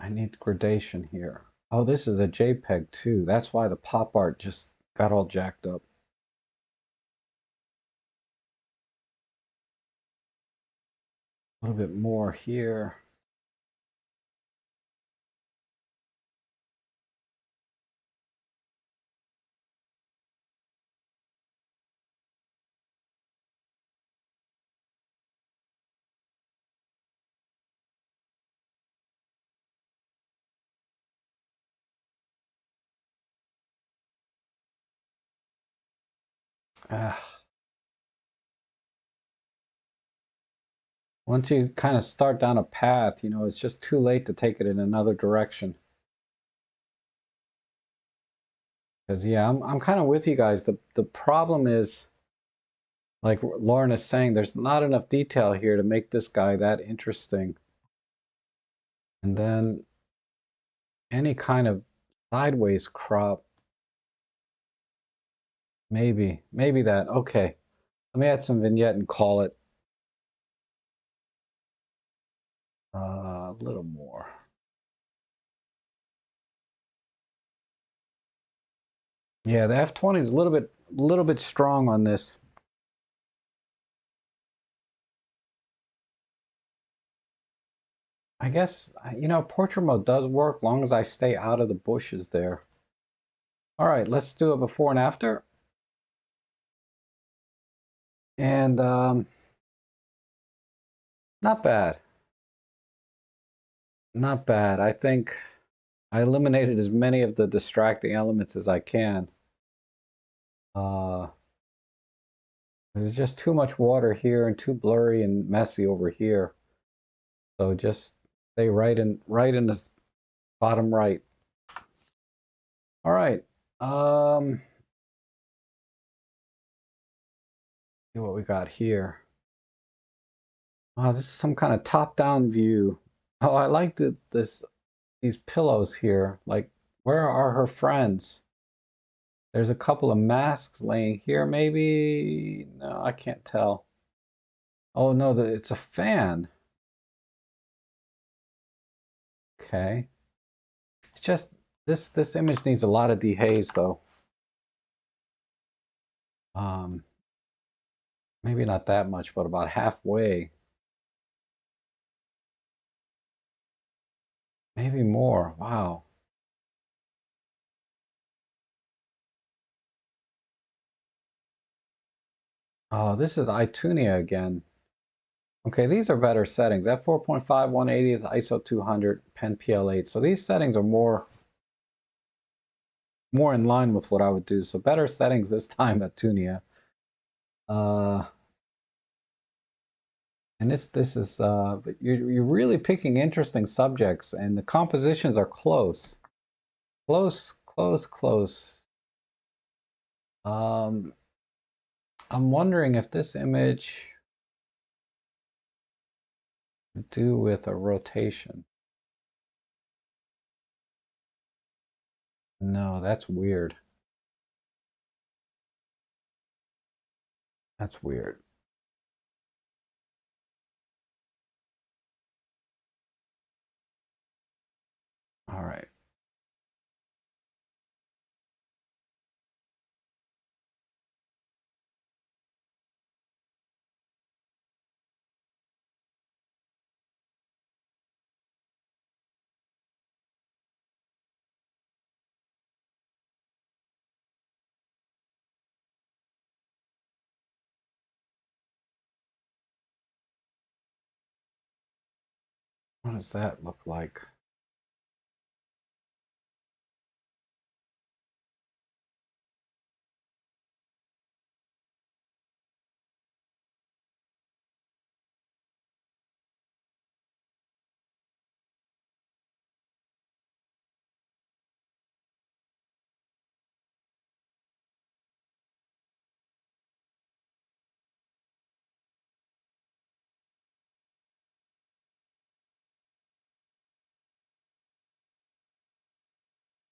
need gradation here. Oh, this is a JPEG too. That's why the pop art just got all jacked up. A little bit more here. Ah, once you kind of start down a path, you know, it's just too late to take it in another direction. Because yeah, I'm kind of with you guys. The problem is, like Lauren is saying, there's not enough detail here to make this guy that interesting. And then any kind of sideways crop. Maybe that. Okay. Let me add some vignette and call it a little more. Yeah, the F20 is a little bit strong on this. I guess, portrait mode does work as long as I stay out of the bushes there. All right, let's do a before and after. And not bad. Not bad. I think I eliminated as many of the distracting elements as I can. There's just too much water here and too blurry and messy over here. So just stay right in the bottom right. All right. See what we got here. Oh, this is some kind of top-down view. Oh, I like these pillows here. Like, where are her friends? There's a couple of masks laying here, maybe. No, I can't tell. Oh no, it's a fan. Okay. It's just this image needs a lot of dehaze though. Um, Maybe not that much, but about halfway. Maybe more. Wow. Oh, this is iTunia again. Okay, these are better settings. F4.5, 180th, ISO 200, Pen PL8. So these settings are more in line with what I would do. So better settings this time at Tunia. And this is but you're really picking interesting subjects, and the compositions are close, close. Um, I'm wondering if this image to do with a rotation. No, that's weird. That's weird. All right. What does that look like?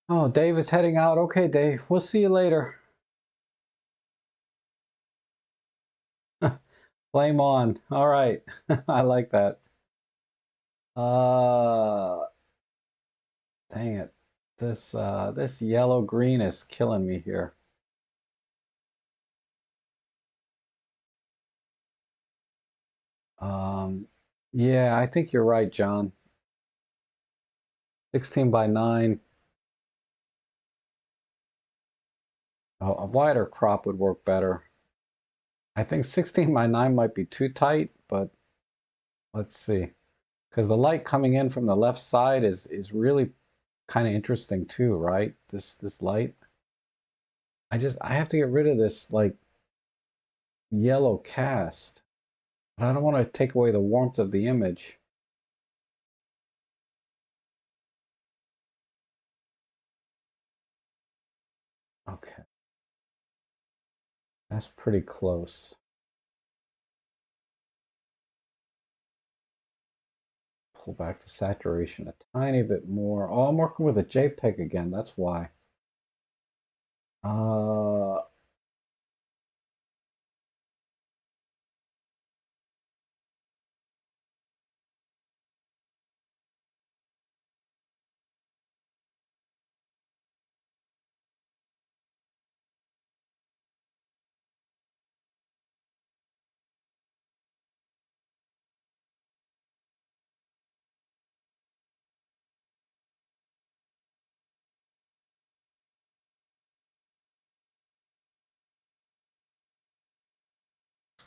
Oh, Dave is heading out. Okay, Dave, we'll see you later. Flame on. All right. I like that. Uh, Dang it. This yellow green is killing me here. Um, yeah, I think you're right, John. 16 by 9. A wider crop would work better. I think 16 by 9 might be too tight, but let's see. Because the light coming in from the left side is really kind of interesting too, right? This light. I have to get rid of this like yellow cast. But I don't want to take away the warmth of the image. Okay, that's pretty close. pull back the saturation a tiny bit more. Oh, I'm working with a JPEG again. That's why. Uh,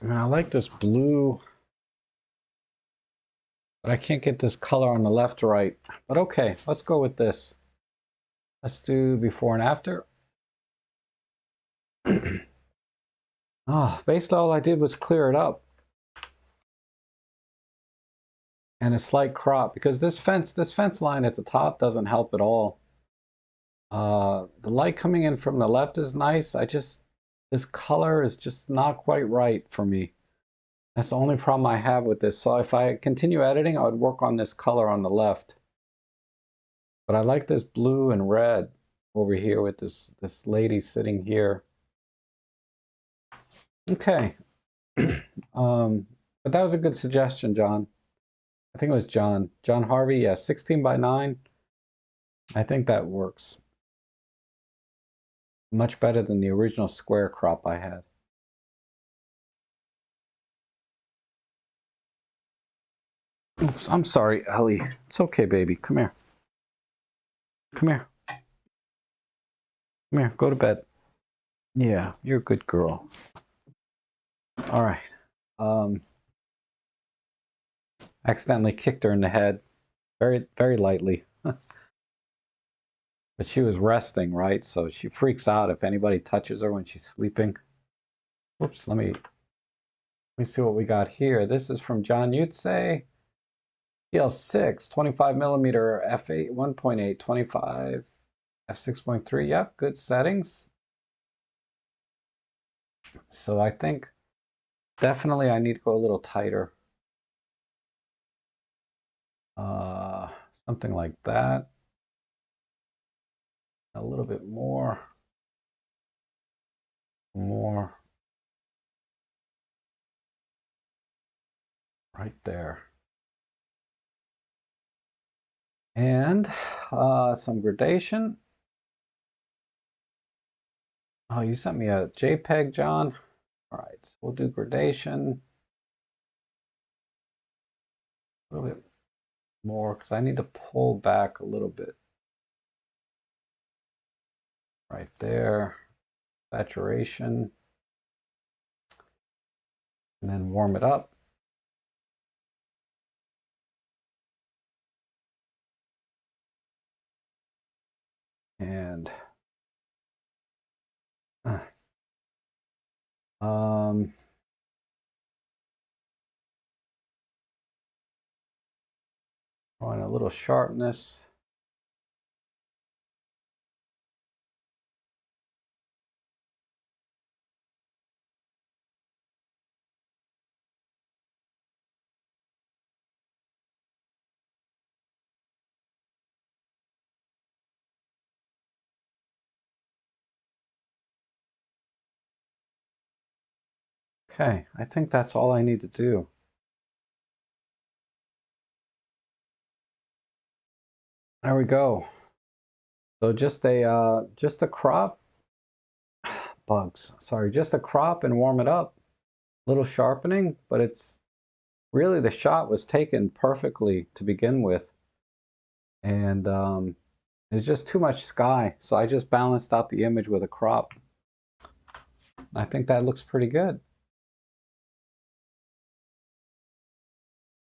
I like this blue, but I can't get this color on the left or right. But okay, let's go with this. Let's do before and after. Oh, basically all I did was clear it up and a slight crop because this fence line at the top doesn't help at all. The light coming in from the left is nice. This color is just not quite right for me. That's the only problem I have with this. So if I continue editing, I would work on this color on the left. But I like this blue and red over here with this lady sitting here. Okay. But that was a good suggestion, John. I think it was John. John Harvey, yeah, 16 by 9. I think that works. Much better than the original square crop I had. Oops, I'm sorry, Ellie. It's okay, baby. Come here. Come here. Come here. Go to bed. Yeah, you're a good girl. All right. Accidentally kicked her in the head, very, very lightly. But she was resting, right? So she freaks out if anybody touches her when she's sleeping. Whoops, let me see what we got here. This is from John Yutze. PL6, 25 millimeter f8, 1.8, 25, f6.3. Yep, good settings. So I think definitely I need to go a little tighter. Something like that. A little bit more. More. Right there. And some gradation. Oh, you sent me a JPEG, John. All right, so we'll do gradation. A little bit more because I need to pull back a little bit. Right there. Saturation. And then warm it up. And um, on a little sharpness. Okay, I think that's all I need to do. There we go. So just a crop, bugs. Sorry, just a crop and warm it up. Little sharpening, but it's really the shot was taken perfectly to begin with, and there's just too much sky, so I just balanced out the image with a crop. I think that looks pretty good.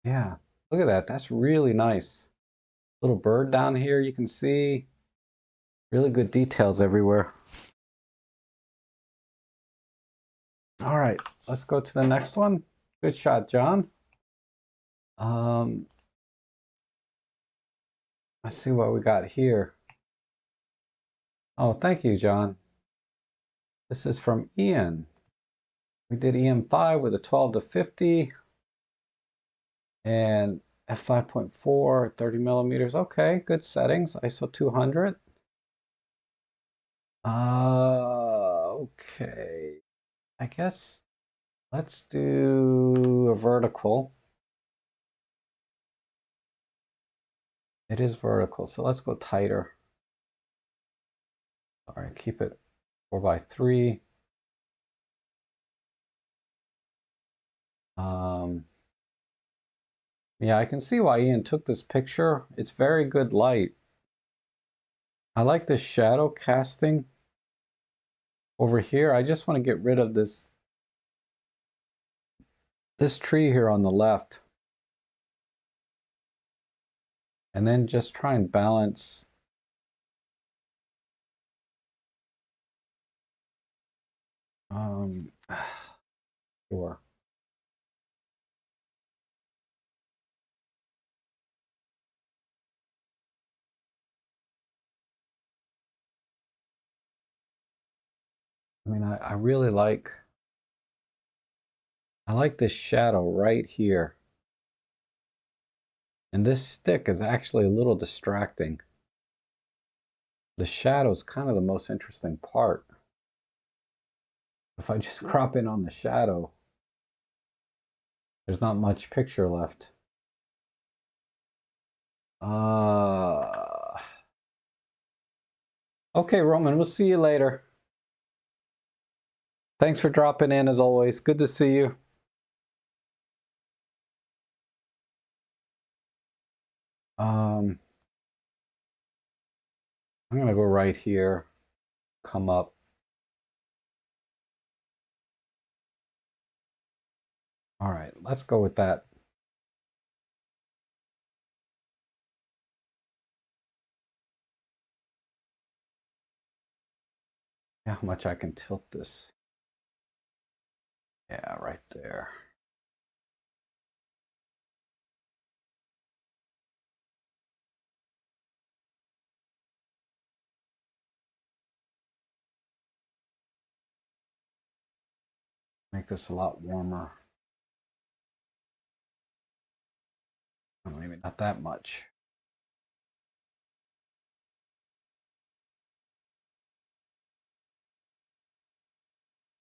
Yeah, look at that. That's really nice. Little bird down here, you can see really good details everywhere. All right, let's go to the next one. Good shot, John. Let's see what we got here. Oh, thank you, John. This is from Ian. We did EM5 with a 12 to 50. And f5.4, 30 millimeters. Okay, good settings. ISO 200. Okay. I guess let's do a vertical. It is vertical, so let's go tighter. All right, keep it 4:3. Yeah, I can see why Ian took this picture. It's very good light. I like the shadow casting over here. I just want to get rid of this tree here on the left. And then just try and balance. Sure. I mean, I really I like this shadow right here. And this stick is actually a little distracting. The shadow is kind of the most interesting part. If I just crop in on the shadow, there's not much picture left. Okay, Roman, we'll see you later. Thanks for dropping in as always. Good to see you. I'm going to go right here, come up. All right, let's go with that. Yeah, how much I can tilt this. Yeah, right there. Make this a lot warmer. Oh, maybe not that much.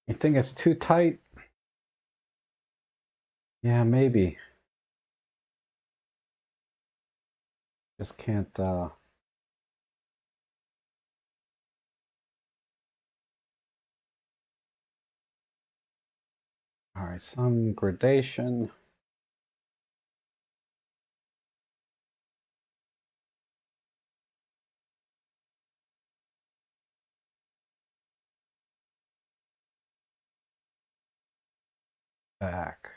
You think it's too tight? Yeah, maybe. Just can't. All right, some gradation. Back.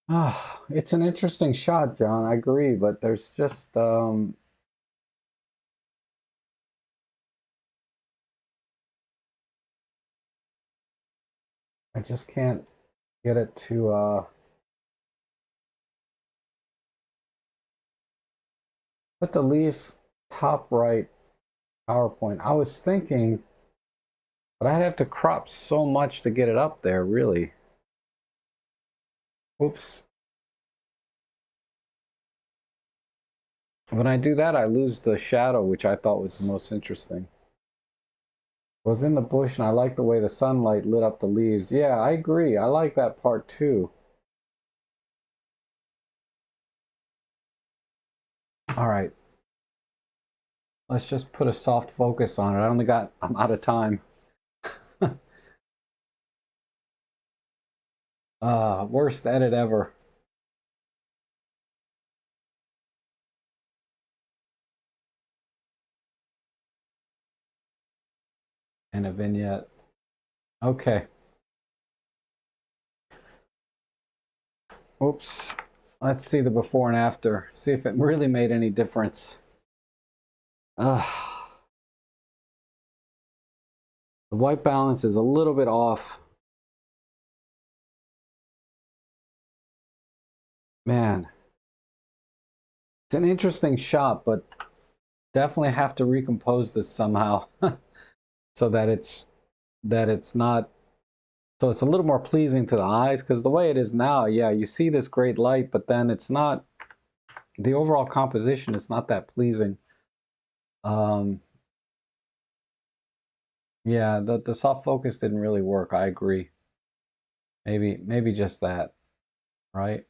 Ah, it's an interesting shot, John. I agree, but there's just I just can't get it to put the leaf top right PowerPoint. I was thinking, but I'd have to crop so much to get it up there, really. Oops. When I do that, I lose the shadow, which I thought was the most interesting. I was in the bush and I like the way the sunlight lit up the leaves. Yeah, I agree. I like that part too. All right. Let's just put a soft focus on it. I'm out of time. Worst edit ever. And a vignette. Okay. Oops. Let's see the before and after. See if it really made any difference. The white balance is a little bit off. Man, it's an interesting shot, but definitely have to recompose this somehow. so that it's not, so it's a little more pleasing to the eyes, because the way it is now, yeah, you see this great light, but then it's not, the overall composition is not that pleasing. Um, yeah, the soft focus didn't really work. I agree. Maybe just that, right?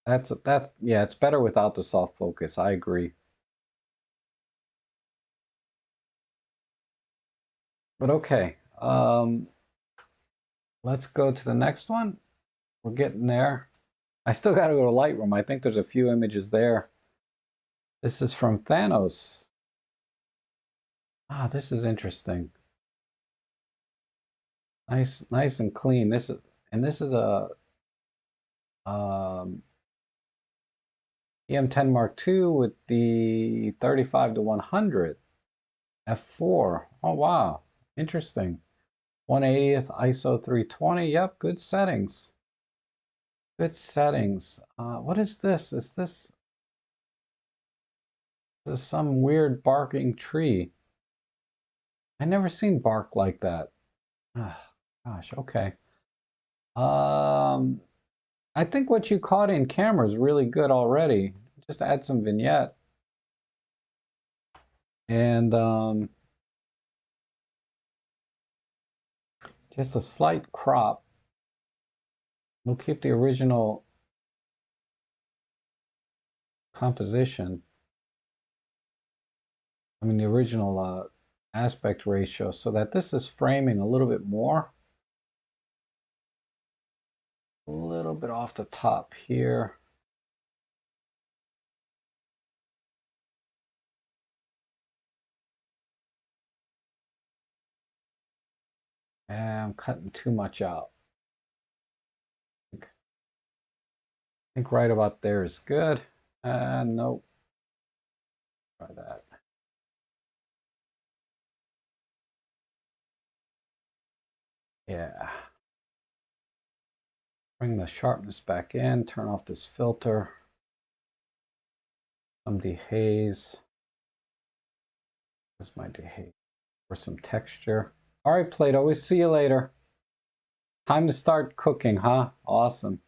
That's yeah, it's better without the soft focus. I agree. But okay, let's go to the next one. We're getting there. I still got to go to Lightroom. I think there's a few images there. This is from Thanos. Ah, this is interesting. Nice and clean. This is a um, EM10 Mark II with the 35 to 100 f4. Oh wow, interesting. 180th ISO 320. Yep, good settings. Good settings. What is this? Is this some weird barking tree? I never seen bark like that. Ah, gosh, okay. Um, I think what you caught in camera is really good already. Just add some vignette and just a slight crop. We'll keep the original composition. I mean, the original aspect ratio, so that this is framing a little bit more. A little bit off the top here. And I'm cutting too much out. I think right about there is good. Nope. Try that. Yeah. Bring the sharpness back in. Turn off this filter. Some dehaze. Where's my dehaze? For some texture. All right, Play-Doh. We'll see you later. Time to start cooking, huh? Awesome.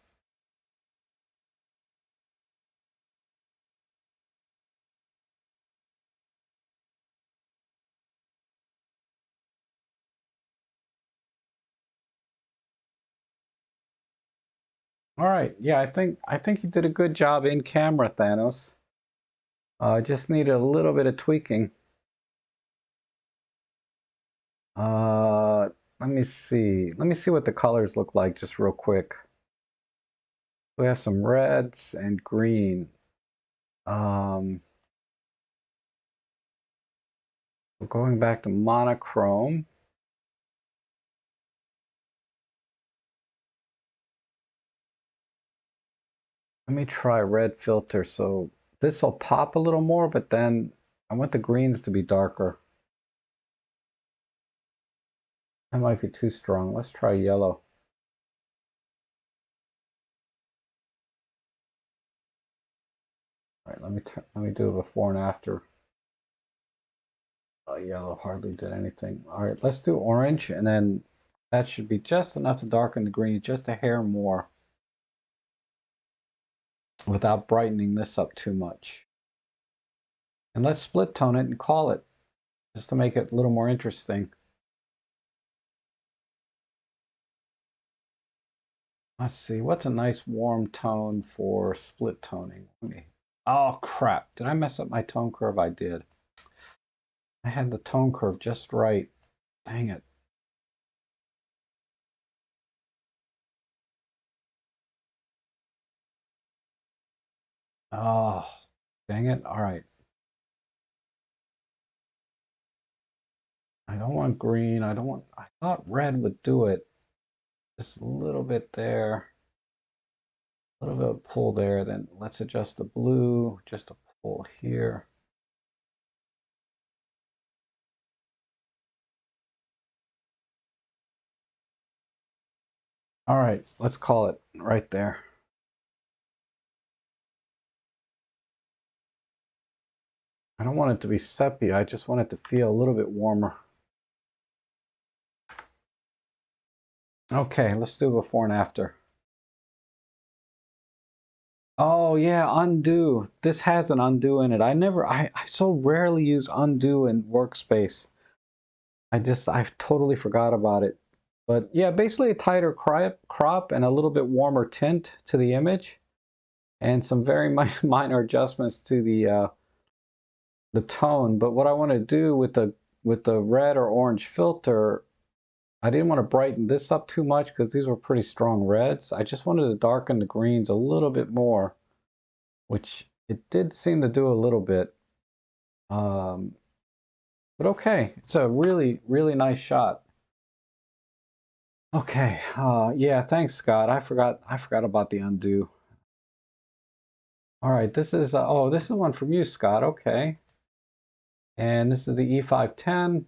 All right. Yeah, I think you did a good job in camera, Thanos. Just needed a little bit of tweaking. Uh, let me see. Let me see what the colors look like just real quick. We have some reds and green. Um, Going back to monochrome. Let me try red filter. So this will pop a little more, but then I want the greens to be darker. That might be too strong. Let's try yellow. All right, let me do a before and after. Yellow hardly did anything. All right, let's do orange, and then that should be just enough to darken the green, just a hair more, without brightening this up too much. And let's split tone it and call it, just to make it a little more interesting. Let's see, what's a nice warm tone for split toning? Oh crap, did I mess up my tone curve? I did. I had the tone curve just right. Dang it. Oh, dang it. All right. I don't want green. I thought red would do it. Just a little bit there. A little bit of pull there. Then let's adjust the blue. Just a pull here. All right, let's call it right there. I don't want it to be sepia. I just want it to feel a little bit warmer. Okay, let's do before and after. Oh yeah, undo. This has an undo in it. I so rarely use undo in workspace. I totally forgot about it. But yeah, basically a tighter crop and a little bit warmer tint to the image, and some very minor adjustments to the tone. But what I want to do with the red or orange filter, I didn't want to brighten this up too much because these were pretty strong reds. I just wanted to darken the greens a little bit more, which it did seem to do a little bit. Um, but okay, it's a really, really nice shot. Okay, yeah, thanks, Scott. I forgot about the undo. All right, this is oh, this is one from you, Scott. Okay, and this is the E510,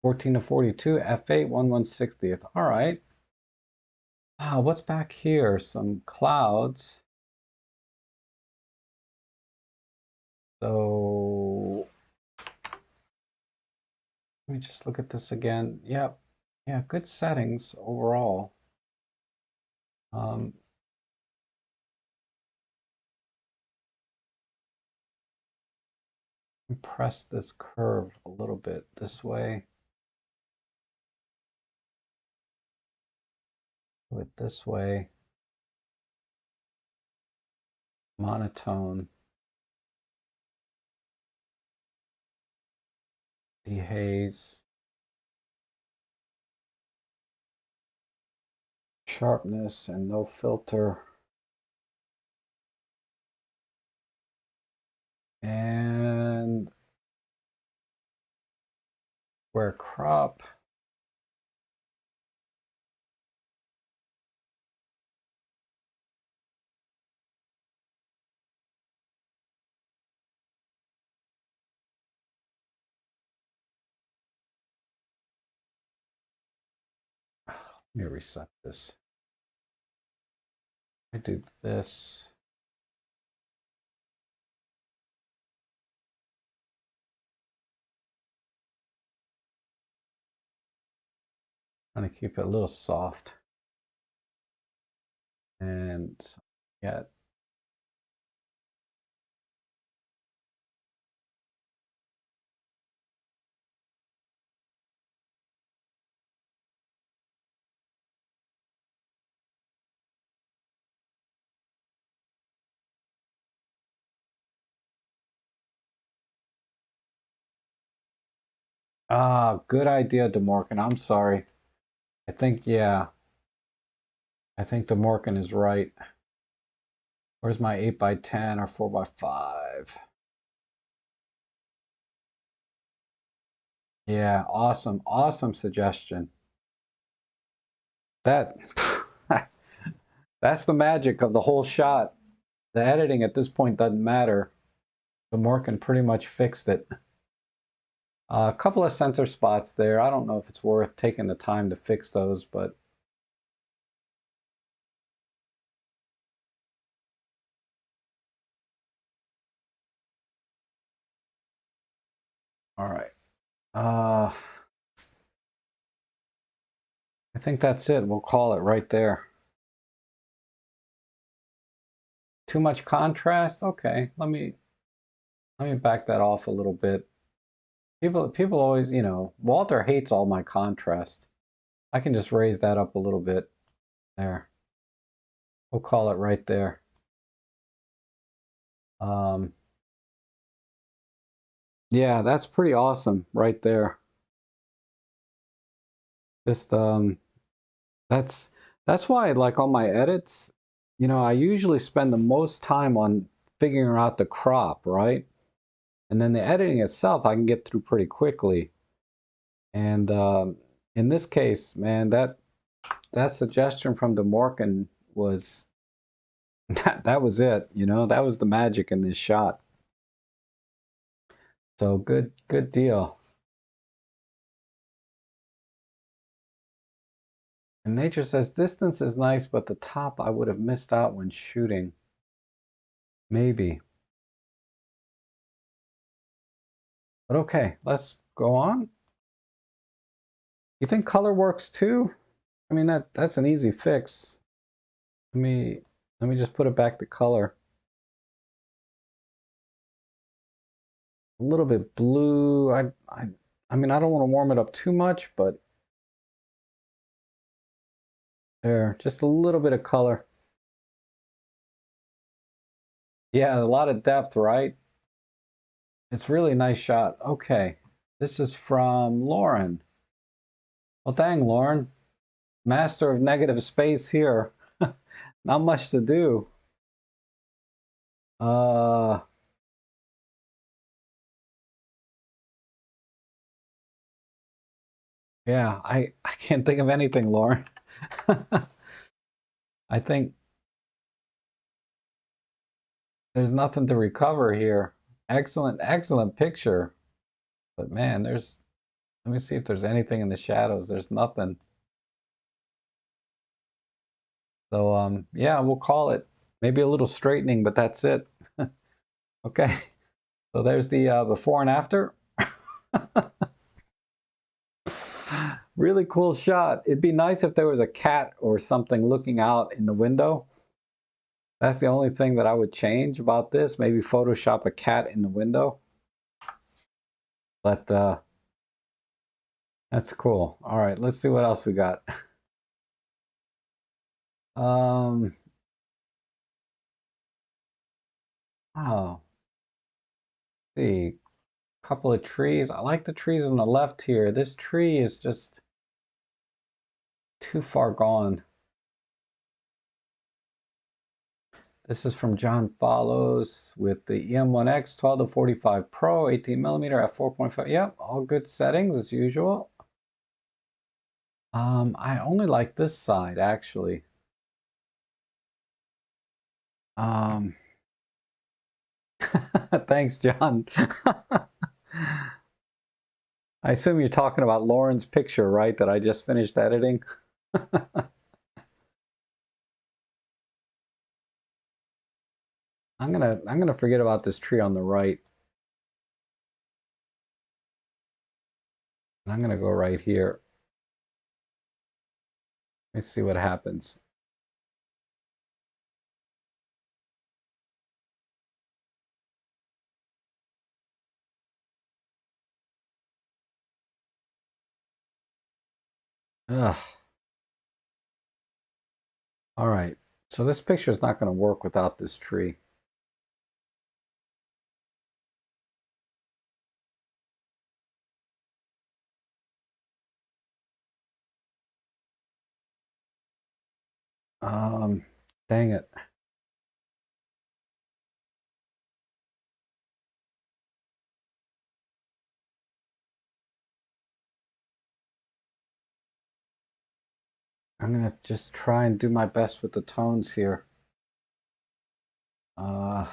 14 to 42, f8, 1/160th. All right. What's back here? Some clouds. So let me just look at this again. Yep, yeah, good settings overall. Um, Press this curve a little bit this way, do it this way, monotone, dehaze, sharpness, and no filter, and square crop. Let me reset this. I do this. I'm gonna keep it a little soft. And yeah, good idea, DeMorgan. I'm sorry. I think, yeah, I think DeMorgan is right. Where's my 8x10 or 4x5? Yeah, awesome, awesome suggestion. That that's the magic of the whole shot. The editing at this point doesn't matter. DeMorgan pretty much fixed it. A couple of sensor spots there. I don't know if it's worth taking the time to fix those, but all right. I think that's it. We'll call it right there. Too much contrast? Okay, let me back that off a little bit. People always, Walter hates all my contrast. I can just raise that up a little bit. There. We'll call it right there. Um, yeah, that's pretty awesome right there. Just that's that's why like on my edits, I usually spend the most time on figuring out the crop, right? And then the editing itself I can get through pretty quickly. And in this case, man, that suggestion from DeMorcan was that was it, that was the magic in this shot. So good deal. And nature says distance is nice, but the top I would have missed out when shooting. Maybe. But okay, let's go on. You think color works too? I mean, that's an easy fix. Let me let me just put it back to color. A little bit blue. I mean, I don't want to warm it up too much, but there, just a little bit of color. Yeah, a lot of depth, right? It's really nice shot. Okay. This is from Lauren. Well, dang, Lauren. Master of negative space here. Not much to do. Uh, yeah, I can't think of anything, Lauren. I think there's nothing to recover here. Excellent, excellent picture. But man, let me see if there's anything in the shadows. There's nothing. So yeah, we'll call it maybe a little straightening, but that's it. Okay. So there's the before and after. Really cool shot. It'd be nice if there was a cat or something looking out in the window. That's the only thing that I would change about this. Maybe Photoshop a cat in the window. But that's cool. All right, let's see what else we got. Um, oh, see, a couple of trees. I like the trees on the left here. This tree is just too far gone. This is from John Follows with the EM1X 12 to 45 Pro, 18 millimeter at 4.5. Yep, all good settings as usual. I only like this side actually. Um, thanks, John. I assume you're talking about Lauren's picture, right? That I just finished editing. I'm gonna forget about this tree on the right. And I'm gonna go right here. Let's see what happens. Ugh. All right. So this picture is not going to work without this tree. Um, dang it. I'm gonna just try and do my best with the tones here. Uh,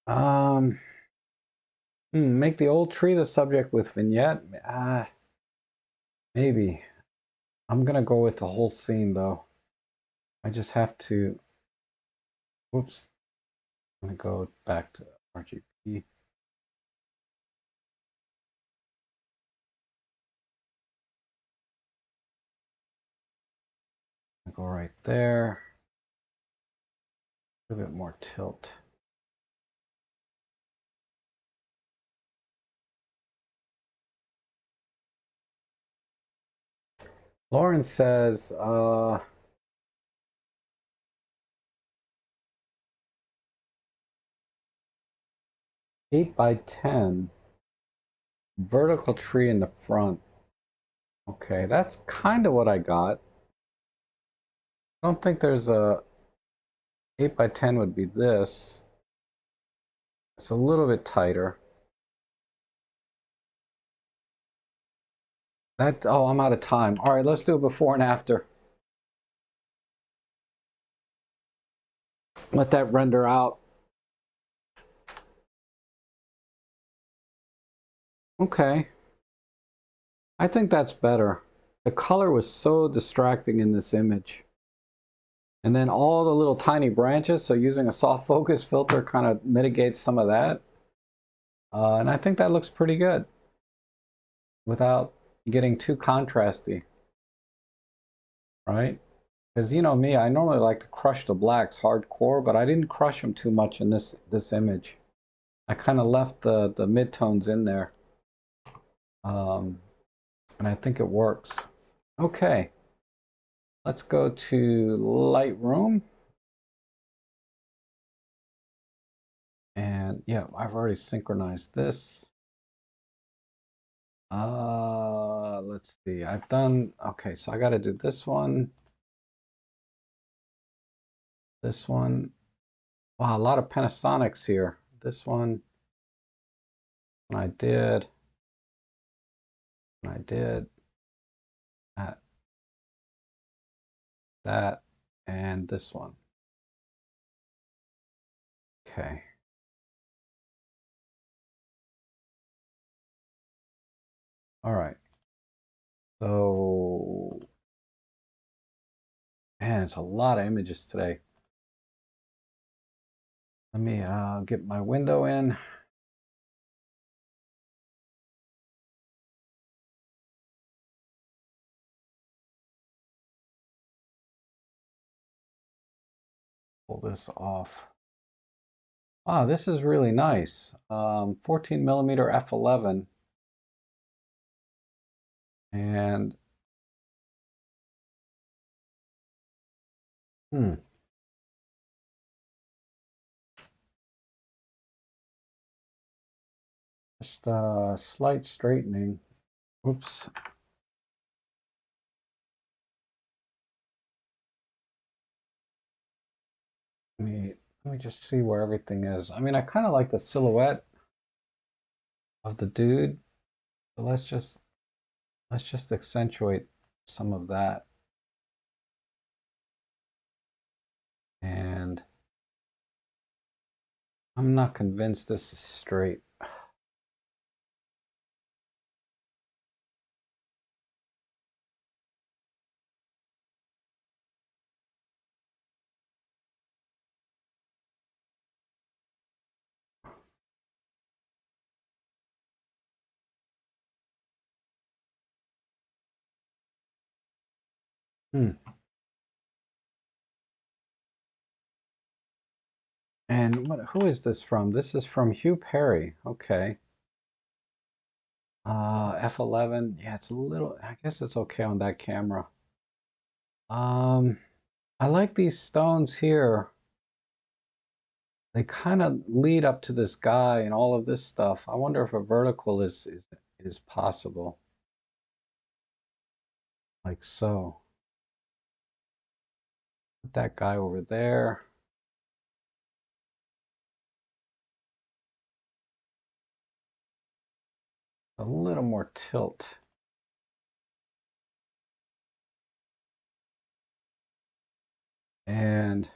um, make the old tree the subject with vignette. Maybe. I'm gonna go with the whole scene though. I just have to. Whoops. I'm gonna go back to RGB. Go right there. A bit more tilt. Lauren says, 8 by 10 vertical tree in the front. Okay, that's kind of what I got. I don't think there's a 8 by 10 would be this. It's a little bit tighter. That, oh, I'm out of time. All right, let's do a before and after. Let that render out. Okay, I think that's better. The color was so distracting in this image. And then all the little tiny branches, so using a soft focus filter kind of mitigates some of that. And I think that looks pretty good without getting too contrasty, right? Because you know me, I normally like to crush the blacks hardcore, but I didn't crush them too much in this image. I kind of left the midtones in there. Um, and I think it works. Okay, let's go to Lightroom. And yeah, I've already synchronized this. Let's see. I've done, okay, so I got to do this one. This one. Wow, a lot of Panasonics here. This one. And I did. And I did. That. That. And this one. Okay. All right. So, man, it's a lot of images today. Let me get my window in. Pull this off. Wow, this is really nice. 14 millimeter f11. And, just a slight straightening. Oops. Let me just see where everything is. I mean, I kind of like the silhouette of the dude. So let's just accentuate some of that. And I'm not convinced this is straight. Hmm. And who is this from? This is from Hugh Perry. Okay. F11. Yeah, it's a little, I guess it's okay on that camera. Um, I like these stones here. They kind of lead up to this guy and all of this stuff. I wonder if a vertical is possible, like so. Put that guy over there. A little more tilt. And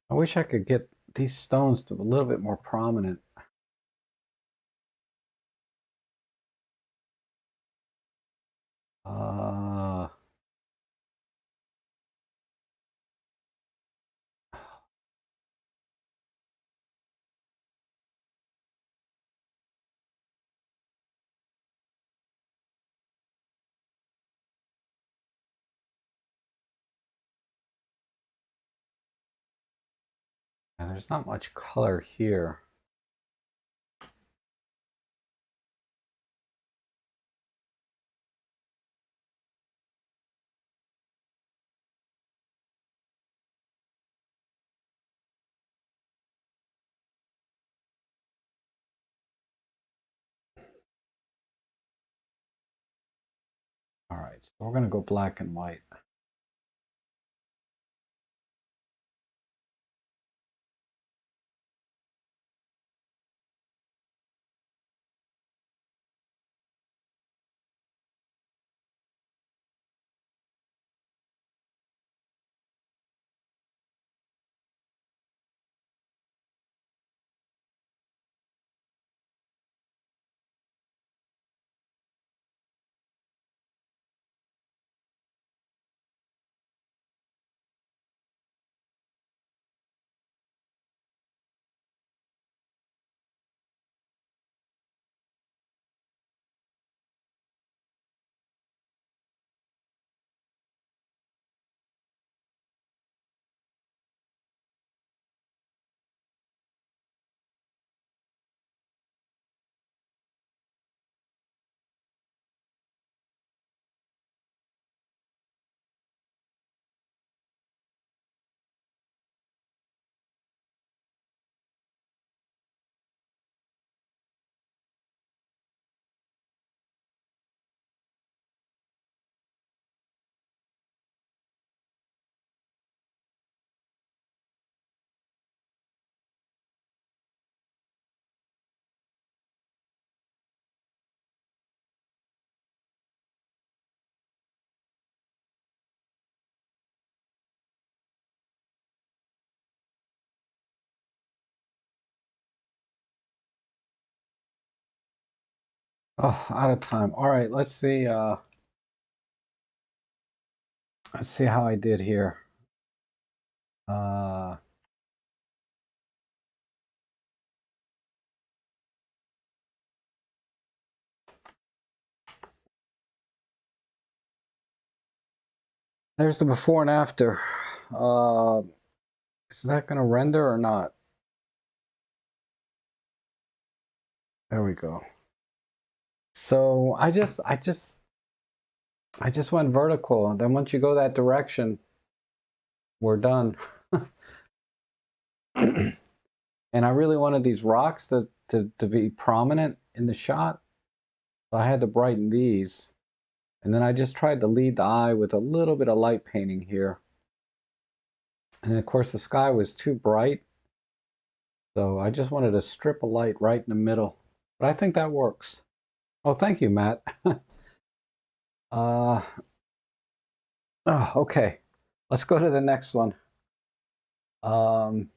I wish I could get these stones to a little bit more prominent. Uh, and there's not much color here. All right, so we're gonna go black and white. Oh, out of time. All right, let's see. Let's see how I did here. Uh, there's the before and after. Uh, is that going to render or not? There we go. So I just went vertical. And then once you go that direction, we're done. And I really wanted these rocks to be prominent in the shot. So I had to brighten these. And then I just tried to lead the eye with a little bit of light painting here. And of course the sky was too bright. So I just wanted to strip a light right in the middle. But I think that works. Oh, thank you, Matt. uh, oh, okay. Let's go to the next one. Um,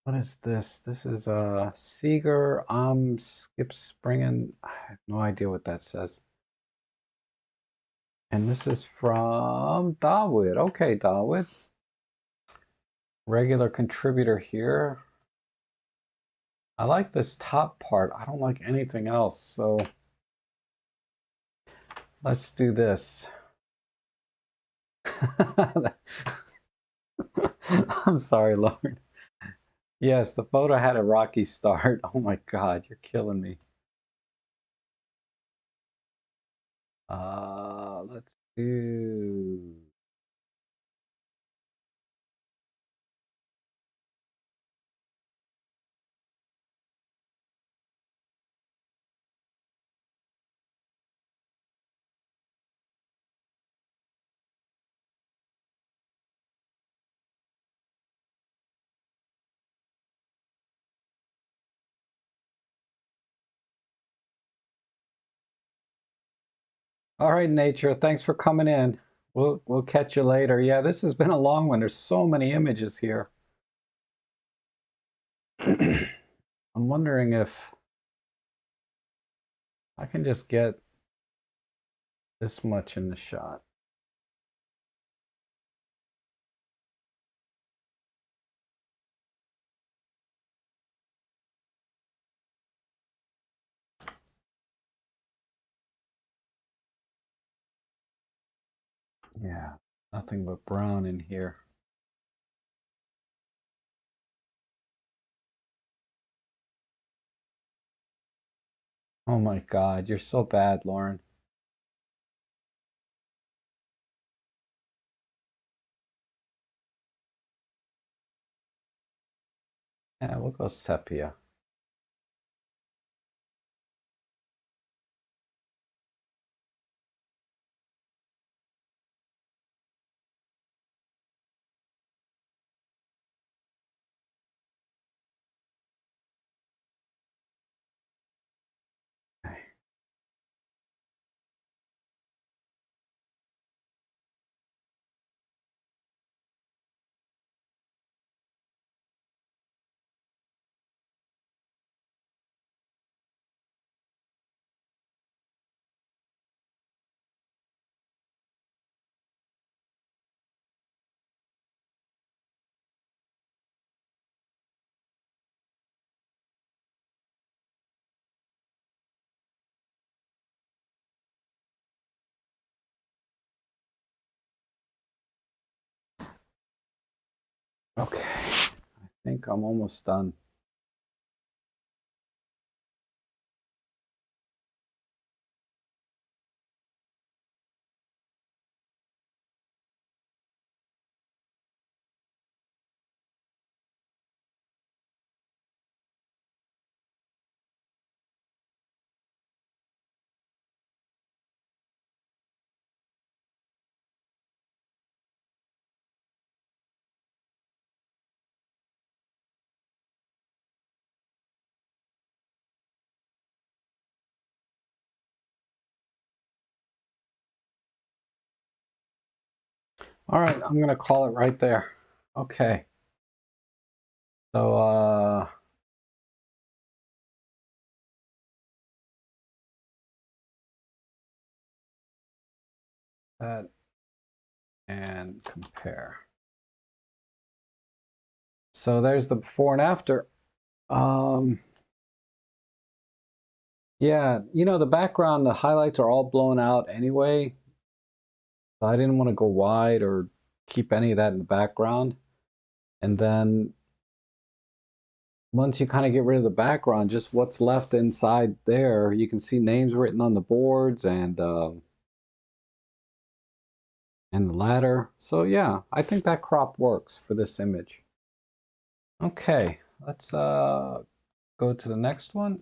what is this? This is Seeger Skip Springen. I have no idea what that says. And this is from Dawood. Okay, Dawood. Regular contributor here. I like this top part. I don't like anything else. So let's do this. I'm sorry, Lauren. Yes, the photo had a rocky start. Oh my God, you're killing me. Let's do. All right, nature. Thanks for coming in. We'll catch you later. Yeah, this has been a long one. There's so many images here. I'm wondering if I can just get this much in the shot. Yeah, nothing but brown in here. Oh my God, you're so bad, Lauren. Yeah, we'll go sepia. Okay. Okay, I think I'm almost done. All right, I'm gonna call it right there. Okay. So, that and compare. So there's the before and after. Um, yeah, you know, the background, the highlights are all blown out anyway. So I didn't want to go wide or keep any of that in the background. And then once you kind of get rid of the background, just what's left inside there, you can see names written on the boards and the ladder. So yeah, I think that crop works for this image. Okay, let's go to the next one.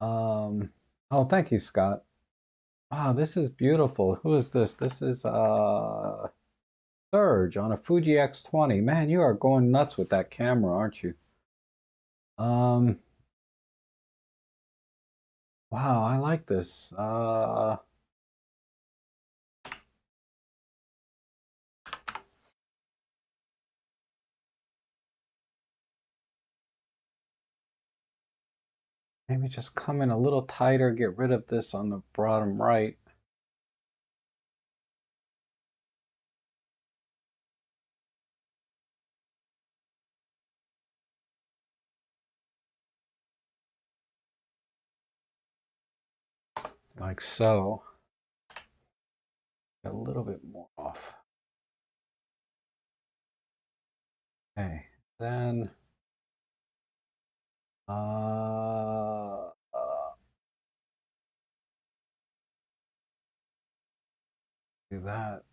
Oh, thank you, Scott. Wow, this is beautiful. Who is this? This is Surge on a Fuji X20. Man, you are going nuts with that camera, aren't you? Um, wow, I like this. Maybe just come in a little tighter, get rid of this on the bottom right. Like so. A little bit more off. Okay, then do that.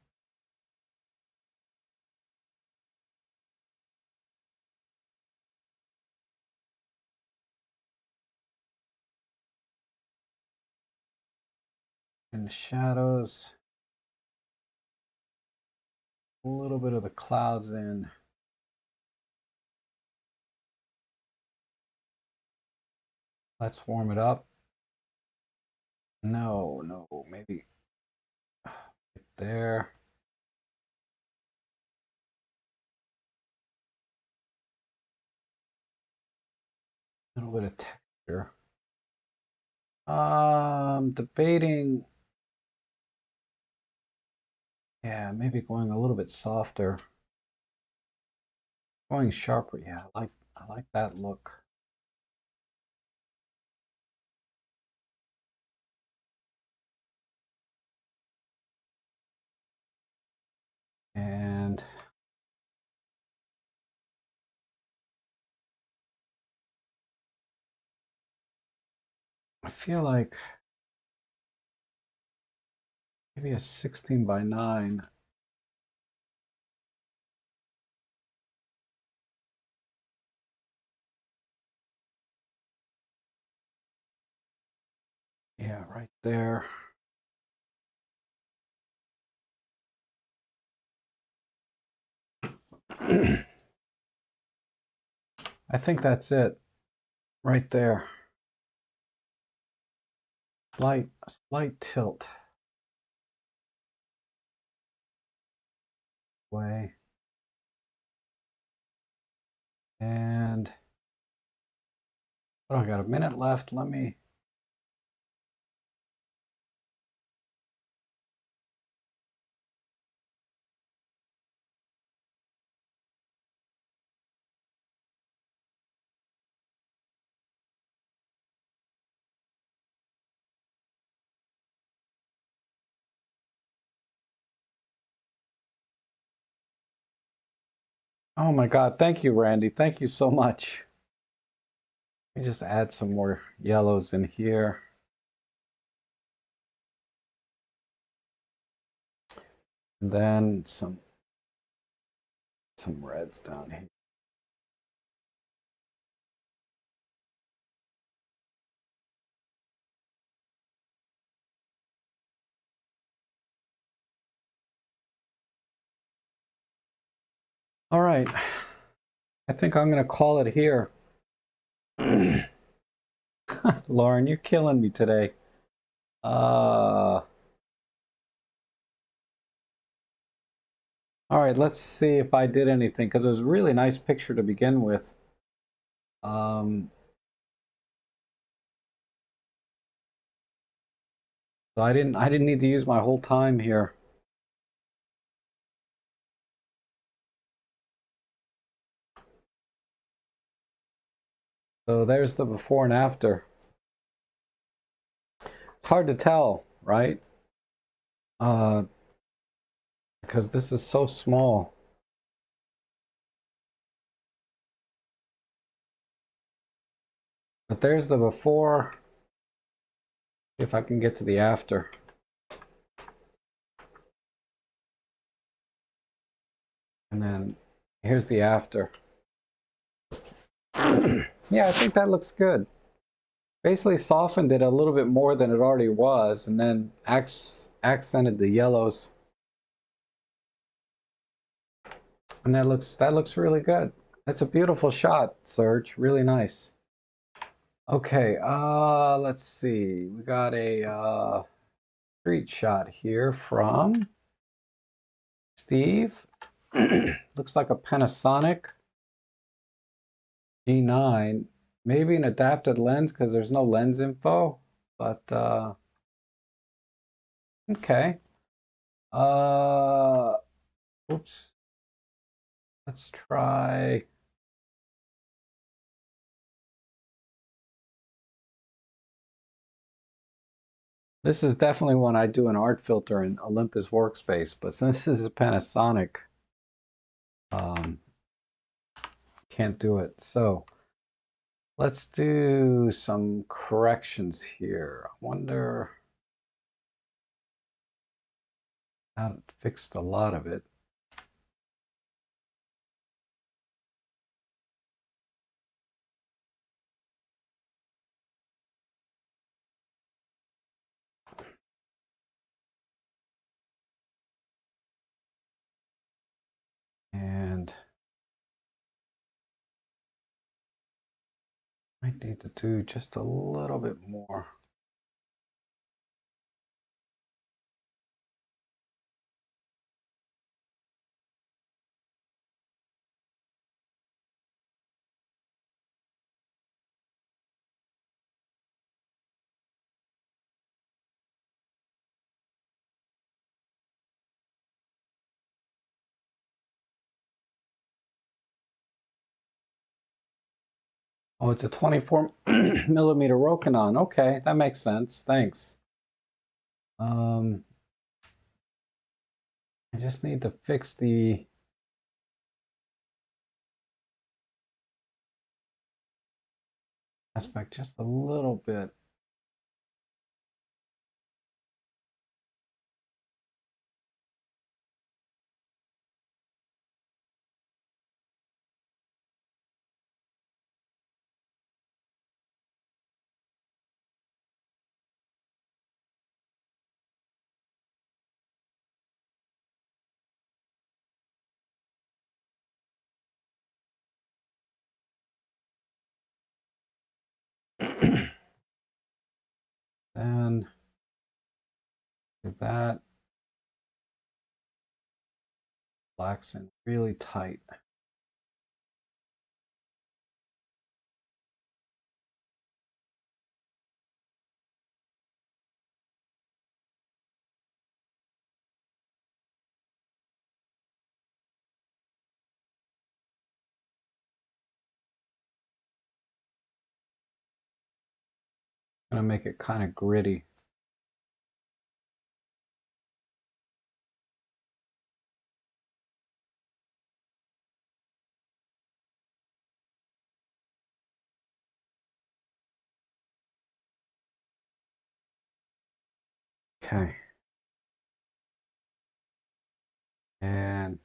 In the shadows, a little bit of the clouds in. Let's warm it up. No, no, maybe right there. A little bit of texture. Debating, yeah, maybe going a little bit softer. Going sharper, yeah, I like that look. And I feel like maybe a 16 by 9. Yeah, right there. I think that's it right there. Slight tilt way. And oh, I got a minute left. Let me. Oh my God. Thank you, Randy. Thank you so much. Let me just add some more yellows in here. And then some reds down here. All right. I think I'm going to call it here. Lauren, you're killing me today. Uh, All right, let's see if I did anything because it was a really nice picture to begin with. Um, so I didn't need to use my whole time here. So there's the before and after. It's hard to tell, right? Uh, because this is so small. But there's the before. See if I can get to the after. And then here's the after. Yeah, I think that looks good. Basically softened it a little bit more than it already was, and then accented the yellows. And that looks really good. That's a beautiful shot, Serge. Really nice. Okay, let's see. We got a street shot here from Steve. Looks like a Panasonic G9. Maybe an adapted lens because there's no lens info, but okay. Uh, oops. Let's try. This is definitely one I do an art filter in Olympus Workspace, but since this is a Panasonic, um, can't do it. So let's do some corrections here. I wonder how it fixed a lot of it. And I need to do just a little bit more. Oh, it's a 24 millimeter Rokinon. Okay, that makes sense. Thanks. Um, I just need to fix the aspect just a little bit. And do that, relax and really tight. I'm gonna make it kind of gritty. Okay. And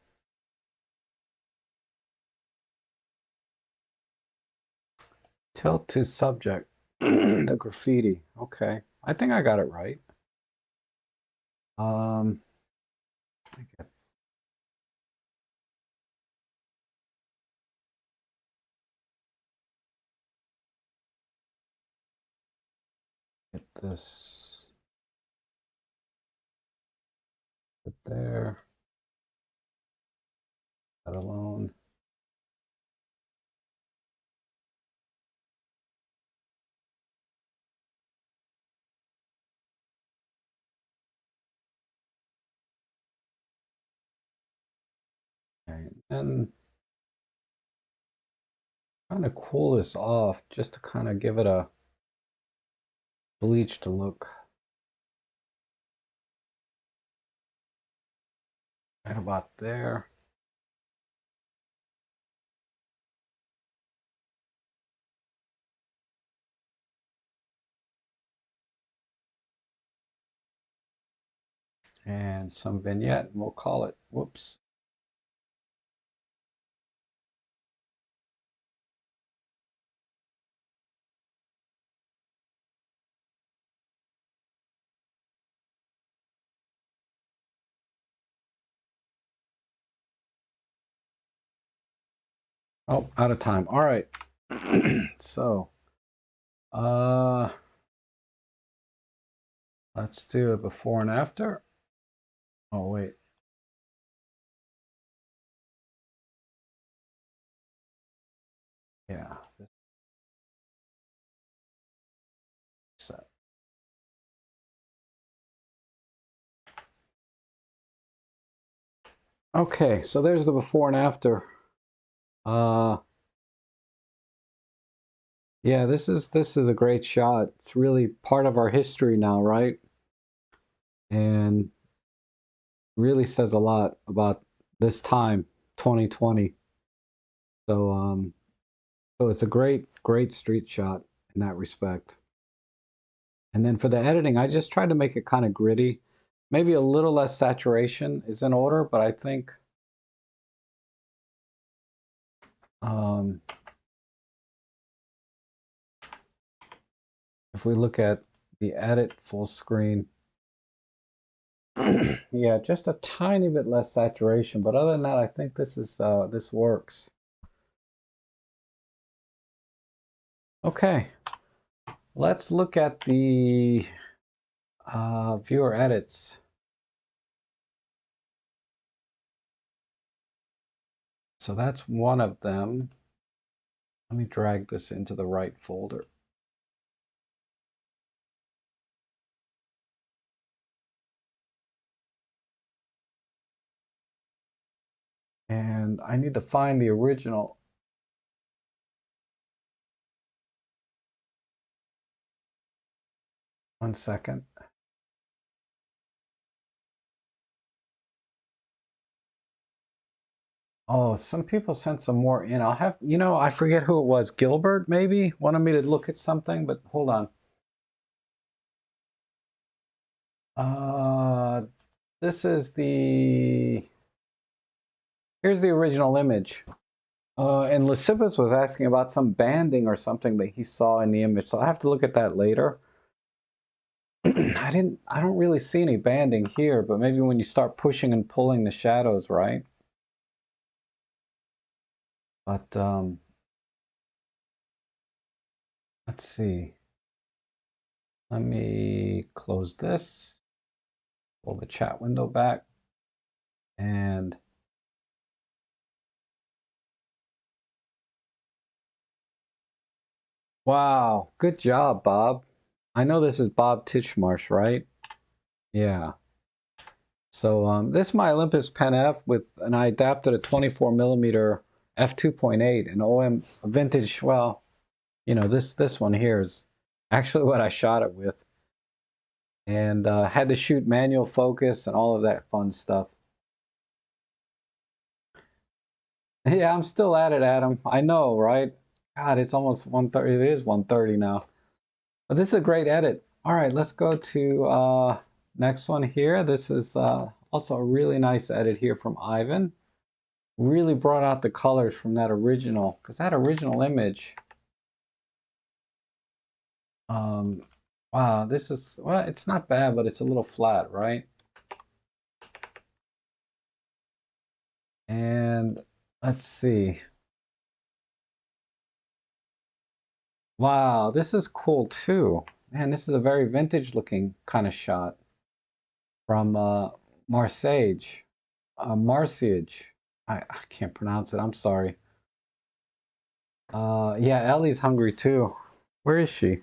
tilt to subject, the graffiti. Okay. I think I got it right. Um, I get this put there. That alone. Okay. And kind of cool this off just to kind of give it a bleached look. Right about there. And some vignette, and we'll call it, whoops. Oh, out of time. All right. So, uh, let's do a before and after. Oh, wait. Yeah. So, okay, so there's the before and after. Uh, yeah, this is a great shot. It's really part of our history now, right? And really says a lot about this time, 2020. So, so it's a great street shot in that respect. And then for the editing, I just tried to make it kind of gritty. Maybe a little less saturation is in order, but I think um, if we look at the edit full screen, yeah, just a tiny bit less saturation. But other than that, I think this works. Okay, let's look at the viewer edits. So that's one of them. Let me drag this into the right folder. And I need to find the original. One second. Oh, some people sent some more in. I'll have, I forget who it was. Gilbert, maybe? Wanted me to look at something, but hold on. Uh, this is here's the original image. And Lysippus was asking about some banding or something that he saw in the image. So I have to look at that later. I don't really see any banding here, but maybe when you start pushing and pulling the shadows, right? But let's see. Let me close this, pull the chat window back, and wow, good job, Bob. I know this is Bob Titchmarsh, right? Yeah. So this is my Olympus Pen F and I adapted a 24 millimeter f2.8 and OM vintage. Well, this one here is actually what I shot it with, and had to shoot manual focus and all of that fun stuff. Yeah, I'm still at it, Adam. I know, right? God, it's almost 1:30. It is 1:30 now. But this is a great edit. All right, let's go to next one here. This is also a really nice edit here from Ivan. Really brought out the colors from that original, because that original image, um, wow, this is, well, it's not bad, but it's a little flat, right? And let's see. Wow, this is cool too. Man, this is a very vintage looking kind of shot from Marseille. Marseille. I can't pronounce it. I'm sorry. Yeah, Ellie's hungry too. Where is she?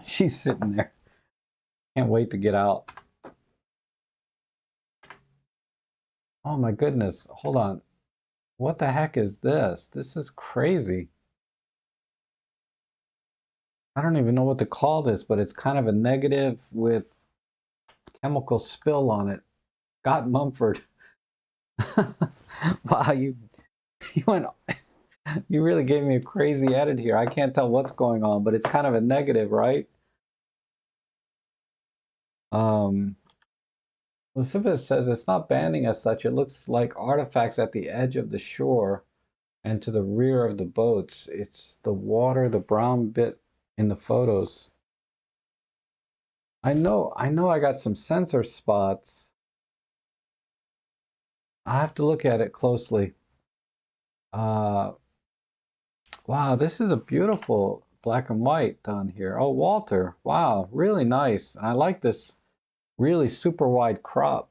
She's sitting there. Can't wait to get out. Oh my goodness. Hold on. What the heck is this? This is crazy. I don't even know what to call this, but it's kind of a negative with chemical spill on it. Scott Mumford. Wow, you went you really gave me a crazy edit here. I can't tell what's going on, but it's kind of a negative, right? Um, Elizabeth says it's not banding as such. It looks like artifacts at the edge of the shore and to the rear of the boats. It's the water, the brown bit in the photos. I got some sensor spots. I have to look at it closely. Uh, wow, this is a beautiful black and white done here. Oh, Walter, wow, really nice. I like this really super wide crop.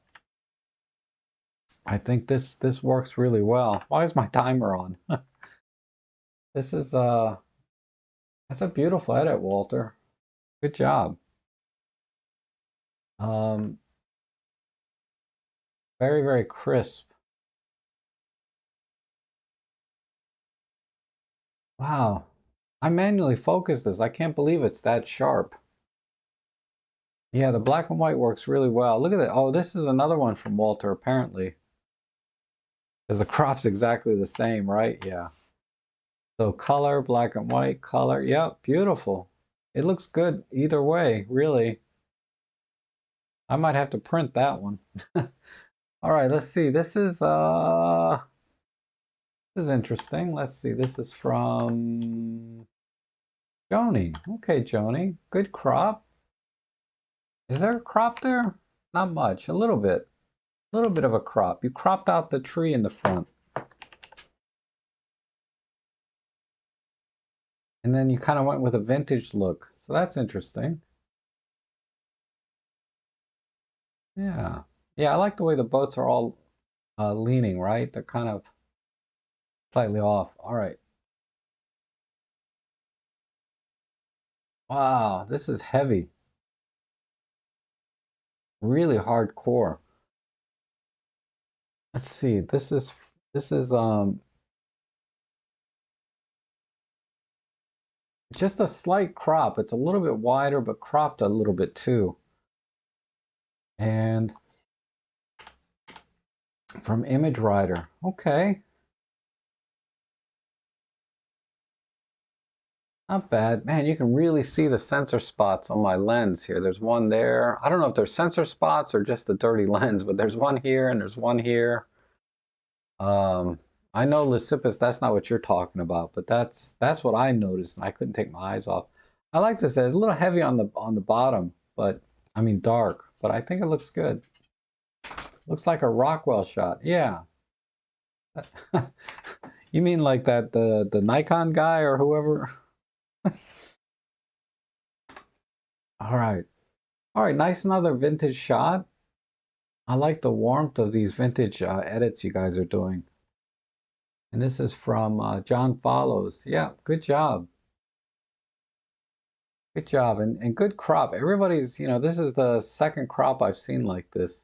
I think this works really well. Why is my timer on? This is that's a beautiful edit, Walter. Good job. Um, very, very crisp. Wow. I manually focused this. I can't believe it's that sharp. Yeah, the black and white works really well. Look at that. Oh, this is another one from Walter, apparently. Because the crop's exactly the same, right? Yeah. So color, black and white, color. Yep, beautiful. It looks good either way, really. I might have to print that one. All right, let's see. This is interesting. Let's see. This is from Joni. Okay, Joni. Good crop. Is there a crop there? Not much. A little bit. A little bit of a crop. You cropped out the tree in the front. And then you kind of went with a vintage look. So that's interesting. Yeah. Yeah, I like the way the boats are all leaning, right? They're kind of slightly off. All right. Wow, this is heavy. Really hardcore. Let's see. This is just a slight crop. It's a little bit wider, but cropped a little bit too. And from Image Writer. Okay. Not bad. Man, you can really see the sensor spots on my lens here. There's one there. I don't know if they're sensor spots or just a dirty lens, but there's one here and there's one here. Um, I know Lysippus, that's not what you're talking about, but that's what I noticed and I couldn't take my eyes off. I like this. It's a little heavy on the bottom, but I mean dark, but I think it looks good. Looks like a Rockwell shot. Yeah. You mean like that the Nikon guy or whoever? All right. All right, nice another vintage shot. I like the warmth of these vintage edits you guys are doing. And this is from John Follows. Yeah, good job. Good job. And good crop. Everybody's, this is the second crop I've seen like this.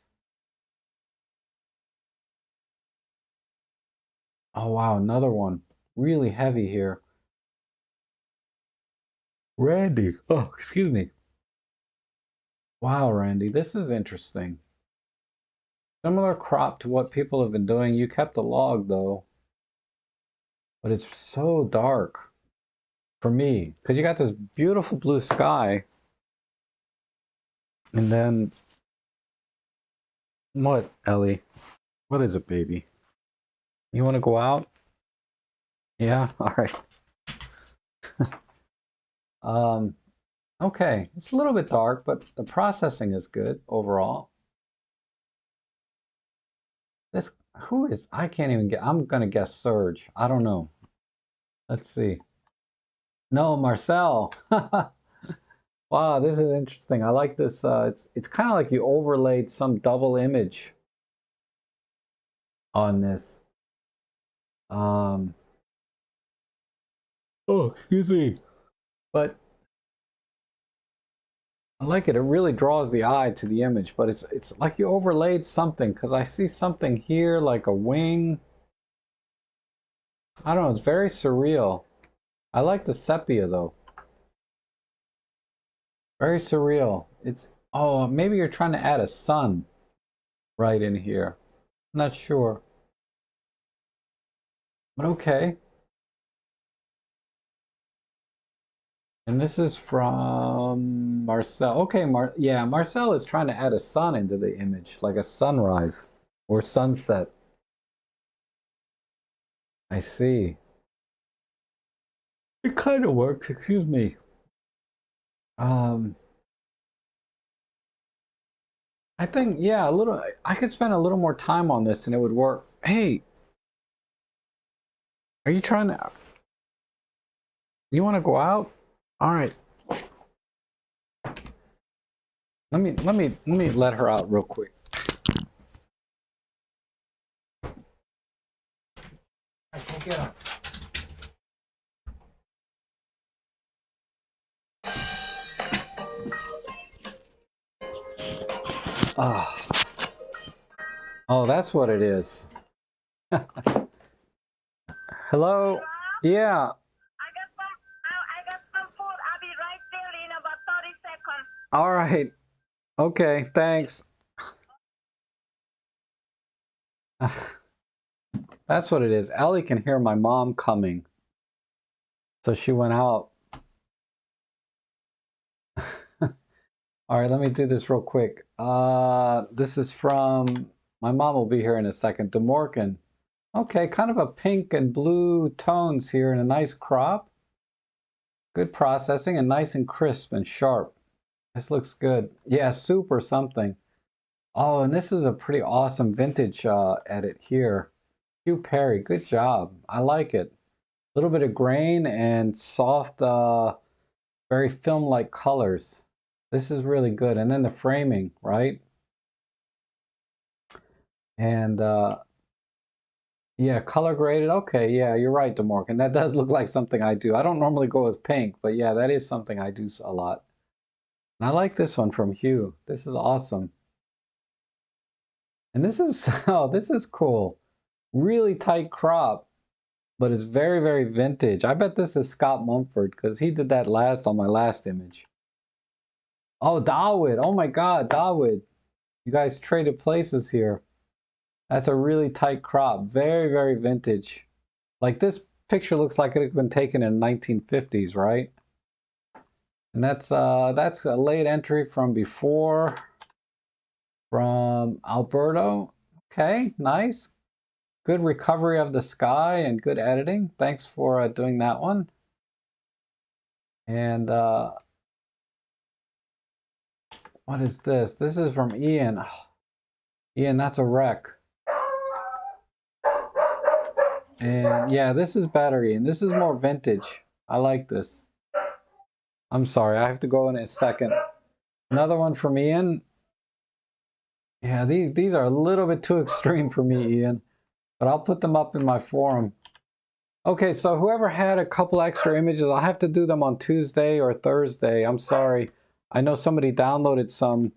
Oh, wow, another one. Really heavy here. Randy. Oh, excuse me. Wow, Randy, this is interesting. Similar crop to what people have been doing. You kept a log though, but it's so dark for me because you got this beautiful blue sky and then what, Ellie? What is it, baby? You want to go out? Yeah, all right. Um, okay, it's a little bit dark, but the processing is good overall. This, who is, I can't even get, I'm gonna guess Serge. I don't know. Let's see. No, Marcel. Wow, this is interesting. I like this. It's kind of like you overlaid some double image. on this. Oh, excuse me. But I like it. It really draws the eye to the image, but it's like you overlaid something because I see something here like a wing. I don't know. It's very surreal. I like the sepia though. Very surreal. It's, oh, maybe you're trying to add a sun right in here. I'm not sure. But okay. And this is from Marcel. Okay, yeah, Marcel is trying to add a sun into the image, like a sunrise or sunset. I see. It kind of works, excuse me. Um, I think, yeah, a little, I could spend a little more time on this and it would work. Hey, are you trying to, you want to go out? All right. Let me let her out real quick. All right, go get her. Oh, oh, that's what it is. Hello? Yeah. I got some food. I'll be right there in about 30 seconds. All right. Okay, thanks. That's what it is. Ellie can hear my mom coming. So she went out. All right, let me do this real quick. This is from, my mom will be here in a second. DeMorgan. Okay, kind of a pink and blue tones here in a nice crop. Good processing and nice and crisp and sharp. This looks good. Yeah, soup or something. Oh, and this is a pretty awesome vintage edit here. Hugh Perry, good job. I like it. A little bit of grain and soft, very film-like colors. This is really good. And then the framing, right? And yeah, color graded. Okay, yeah, you're right, DeMorgan. That does look like something I do. I don't normally go with pink, but yeah, that is something I do a lot. And I like this one from Hugh. This is awesome. And this is, oh, this is cool. Really tight crop, but it's very, very vintage. I bet this is Scott Mumford because he did that last on my last image. Oh, Dawood. Oh my God, Dawood. You guys traded places here. That's a really tight crop. Very, very vintage. Like this picture looks like it had been taken in 1950s, right? And that's a late entry from before from Alberto. Okay, nice. Good recovery of the sky and good editing. Thanks for doing that one. And what is this? This is from Ian. Oh, Ian, that's a wreck. And yeah, this is better, Ian. This is more vintage. I like this. I'm sorry, I have to go in a second. Another one from Ian. Yeah, these are a little bit too extreme for me, Ian. But I'll put them up in my forum. Okay, so whoever had a couple extra images, I'll have to do them on Tuesday or Thursday. I'm sorry. I know somebody downloaded some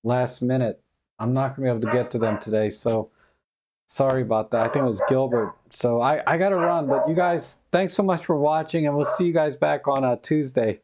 last minute. I'm not going to be able to get to them today, so sorry about that. I think it was Gilbert. So I got to run, but you guys, thanks so much for watching, and we'll see you guys back on Tuesday.